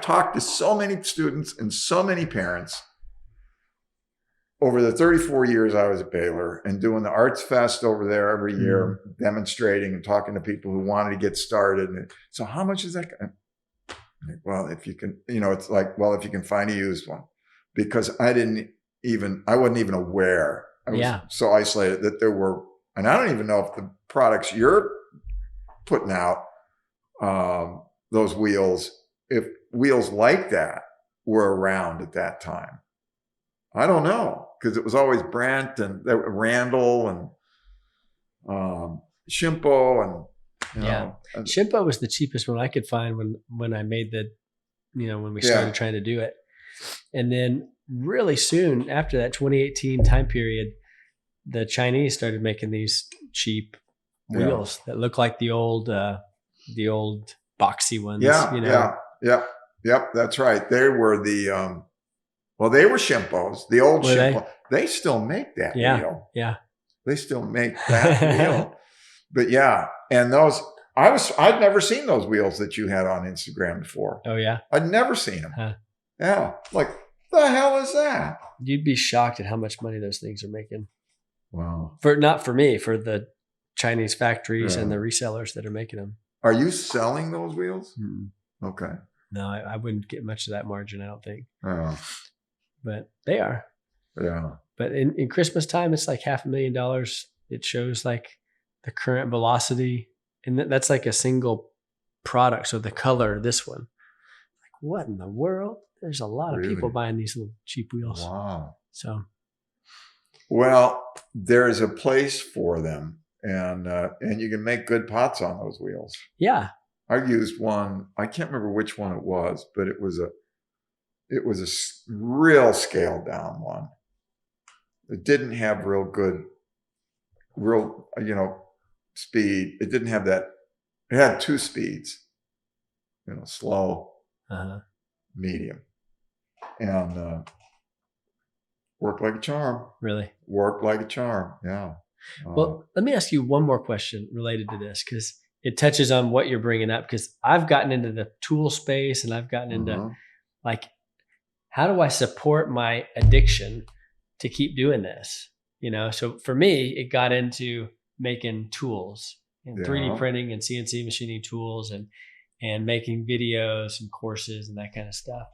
Speaker 1: talked to so many students and so many parents over the 34 years I was at Baylor and doing the Arts Fest over there every year, demonstrating and talking to people who wanted to get started. And so how much is that? Well, if you can, it's like, well, if you can find a used one. Because I wasn't even aware. I was so isolated that there were, and I don't even know if the products you're putting out, those wheels, if wheels like that were around at that time. I don't know, because it was always Brent and Randall and Shimpo and
Speaker 2: Shimpo was the cheapest one I could find when I made when we started trying to do it. And then really soon after that 2018 time period, the Chinese started making these cheap wheels that look like the old boxy ones.
Speaker 1: Yep. That's right. They were they were Shimpos, the old Shimpo. They still make that wheel.
Speaker 2: Yeah.
Speaker 1: They still make that wheel. But and those, I'd never seen those wheels that you had on Instagram before.
Speaker 2: Oh yeah.
Speaker 1: I'd never seen them. Huh. Yeah. Like, the hell is that?
Speaker 2: You'd be shocked at how much money those things are making.
Speaker 1: Wow.
Speaker 2: Not for me, for the Chinese factories and the resellers that are making them.
Speaker 1: Are you selling those wheels?
Speaker 2: Mm-hmm.
Speaker 1: Okay.
Speaker 2: No, I wouldn't get much of that margin, I don't think.
Speaker 1: Oh.
Speaker 2: But they are.
Speaker 1: Yeah.
Speaker 2: But in Christmas time, it's like $500,000. It shows like the current velocity. And that's like a single product. So the color, this one. What in the world? there's a lot of
Speaker 1: Really?
Speaker 2: people buying these little cheap wheels.
Speaker 1: Wow.
Speaker 2: So,
Speaker 1: well, there is a place for them, and you can make good pots on those wheels.
Speaker 2: yeah.
Speaker 1: I used one. I can't remember which one it was, but it was a real scaled down one. It didn't have real, speed. It didn't have that. It had 2 speeds, slow, medium, and worked like a charm.
Speaker 2: Really?
Speaker 1: Worked like a charm. Yeah.
Speaker 2: Well, let me ask you one more question related to this, because it touches on what you're bringing up, because I've gotten into the tool space and I've gotten into like, how do I support my addiction to keep doing this? So for me, it got into making tools and 3D printing and CNC machining tools and making videos and courses and that kind of stuff.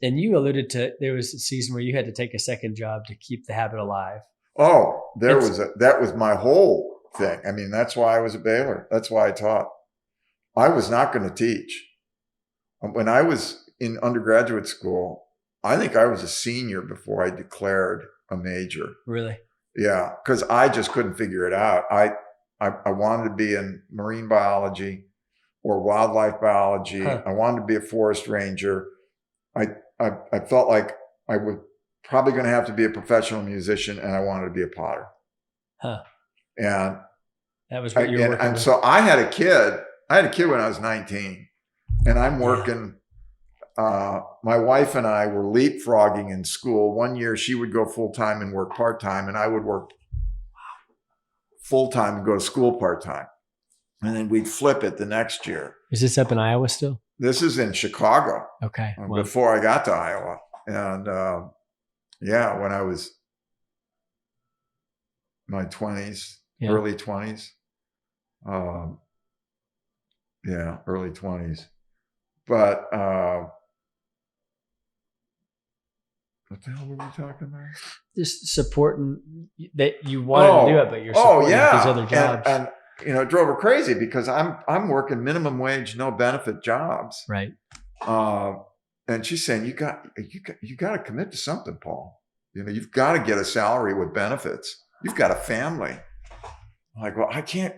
Speaker 2: And you alluded to, there was a season where you had to take a second job to keep the habit alive.
Speaker 1: Oh, that was my whole thing. I mean, that's why I was a Baylor. That's why I taught. I was not going to teach. When I was in undergraduate school, I think I was a senior before I declared a major.
Speaker 2: Really?
Speaker 1: Yeah, because I just couldn't figure it out. I wanted to be in marine biology or wildlife biology. I wanted to be a forest ranger. I felt like I was probably going to have to be a professional musician, and I wanted to be a potter. And
Speaker 2: that was what you were working
Speaker 1: and
Speaker 2: with.
Speaker 1: so I had a kid. I had a kid when I was 19, and I'm working. My wife and I were leapfrogging in school. One year she would go full-time and work part-time, and I would work full-time and go to school part-time. And then we'd flip it the next year.
Speaker 2: Is this up in Iowa still?
Speaker 1: This is in Chicago.
Speaker 2: Okay.
Speaker 1: Before I got to Iowa. And when I was my 20s, early 20s. Early 20s. But what the hell were we talking about?
Speaker 2: Just supporting that you wanted to do it, but you're supporting these other jobs.
Speaker 1: And it drove her crazy because I'm working minimum wage, no benefit jobs.
Speaker 2: Right.
Speaker 1: And she's saying, you got to commit to something, Paul. You've got to get a salary with benefits. You've got a family. I'm like, well, I can't.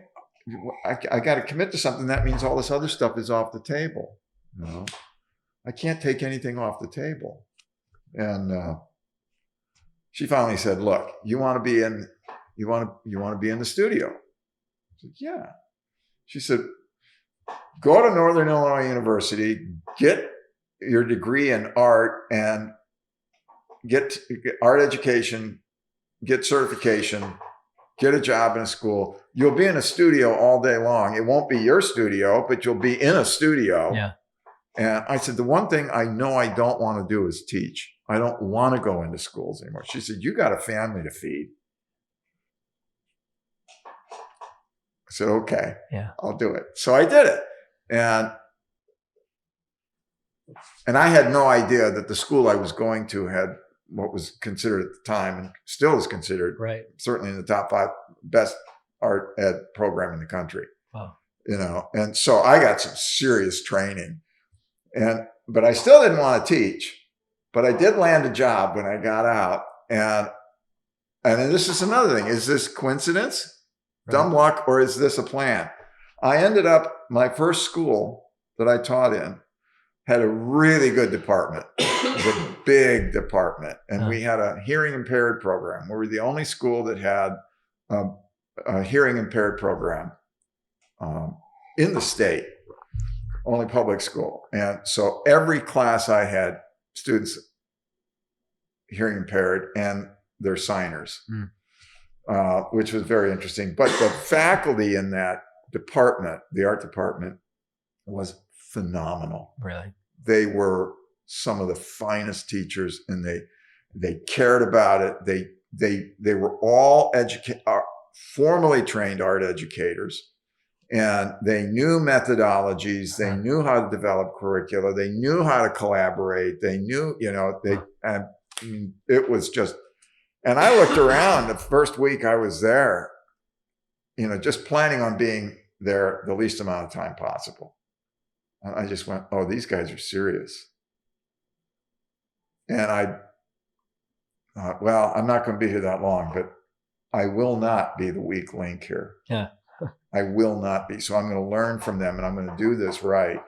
Speaker 1: I got to commit to something. That means all this other stuff is off the table. I can't take anything off the table. And she finally said, "Look, you want to be in the studio?" I said, "Yeah." She said, "Go to Northern Illinois University, get your degree in art, and get art education, get certification, get a job in a school. You'll be in a studio all day long. It won't be your studio, but you'll be in a studio."
Speaker 2: Yeah.
Speaker 1: And I said, "The one thing I know I don't want to do is teach. I don't want to go into schools anymore." She said, "You got a family to feed." I said, "Okay, I'll do it." So I did it. And I had no idea that the school I was going to had what was considered at the time, and still is considered, certainly in the top 5 best art ed program in the country.
Speaker 2: Wow.
Speaker 1: And so I got some serious training. But I still didn't want to teach, but I did land a job when I got out. And then this is another thing. Is this coincidence, dumb luck, or is this a plan? I ended up, my first school that I taught in had a really good department. It was a big department. And we had a hearing impaired program. We were the only school that had a hearing impaired program in the state. Only public school. And so every class I had students hearing impaired and their signers, which was very interesting. But the faculty in that department, the art department, was phenomenal.
Speaker 2: Really?
Speaker 1: They were some of the finest teachers, and they cared about it. They were all formally trained art educators. And they knew methodologies. They knew how to develop curricula. They knew how to collaborate. They knew, it was just, and I looked around the first week I was there, just planning on being there the least amount of time possible. And I just went, oh, these guys are serious. And I thought, well, I'm not going to be here that long, but I will not be the weak link here.
Speaker 2: Yeah.
Speaker 1: I will not be. So I'm going to learn from them and I'm going to do this right.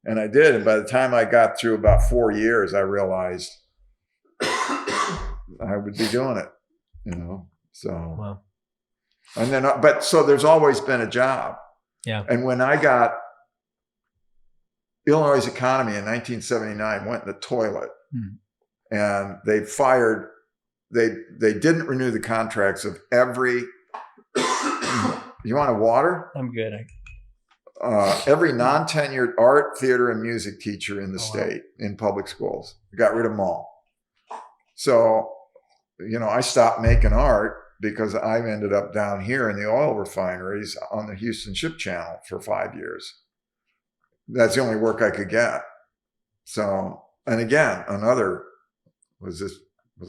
Speaker 1: And I did. And by the time I got through about 4 years, I realized I would be doing it, you know? So,
Speaker 2: Wow.
Speaker 1: and then, but so there's always been a job.
Speaker 2: Yeah.
Speaker 1: And when I got Illinois' economy in 1979 went in the toilet, and they fired, they didn't renew the contracts of every, you want a water?
Speaker 2: I'm good.
Speaker 1: Every non-tenured art, theater, and music teacher in the state in public schools. We got rid of them all. So, you know, I stopped making art because I ended up down here in the oil refineries on the Houston Ship Channel for 5 years. That's the only work I could get. So, and again, another, was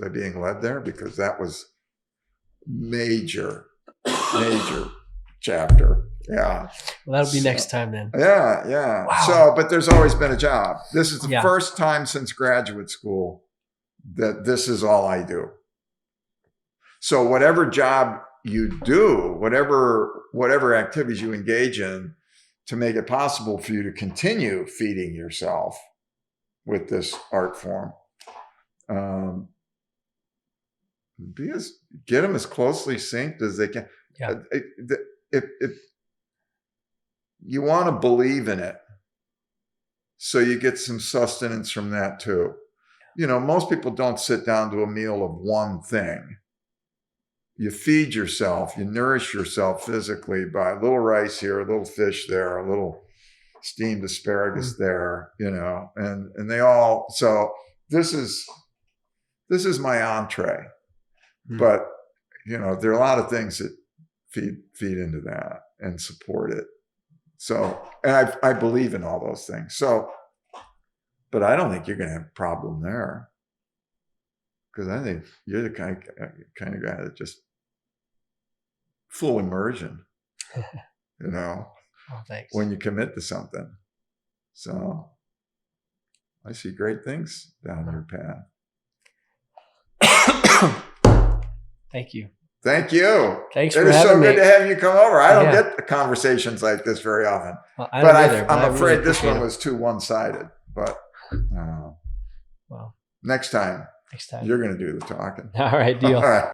Speaker 1: I being led there? Because that was major chapter. Yeah.
Speaker 2: Well, that'll be next time then.
Speaker 1: Yeah.
Speaker 2: Wow.
Speaker 1: So, but there's always been a job. This is the
Speaker 2: Yeah.
Speaker 1: first time since graduate school that this is all I do. So whatever job you do, whatever activities you engage in to make it possible for you to continue feeding yourself with this art form, get them as closely synced as they can.
Speaker 2: Yeah.
Speaker 1: If you want to believe in it, so you get some sustenance from that too. You know, most people don't sit down to a meal of one thing. You feed yourself, you nourish yourself physically by a little rice here, a little fish there, a little steamed asparagus there, you know, and they all, so this is my entree. But, you know, there are a lot of things that feed into that and support it. So, and I believe in all those things. So, but I don't think you're going to have a problem there. Because I think you're the kind of guy that just full immersion, you know,
Speaker 2: thanks.
Speaker 1: when you commit to something. So I see great things down your path.
Speaker 2: Thank you.
Speaker 1: Thank you.
Speaker 2: Thanks
Speaker 1: it
Speaker 2: for
Speaker 1: was
Speaker 2: having
Speaker 1: so
Speaker 2: me.
Speaker 1: good to have you come over. I don't
Speaker 2: Yeah.
Speaker 1: get conversations like this very often.
Speaker 2: Well,
Speaker 1: But
Speaker 2: I'm
Speaker 1: I'm afraid
Speaker 2: really
Speaker 1: this one
Speaker 2: appreciate
Speaker 1: was too one-sided. But
Speaker 2: Well,
Speaker 1: next time,
Speaker 2: next time.
Speaker 1: you're going to do the talking.
Speaker 2: All right, deal.
Speaker 1: All right.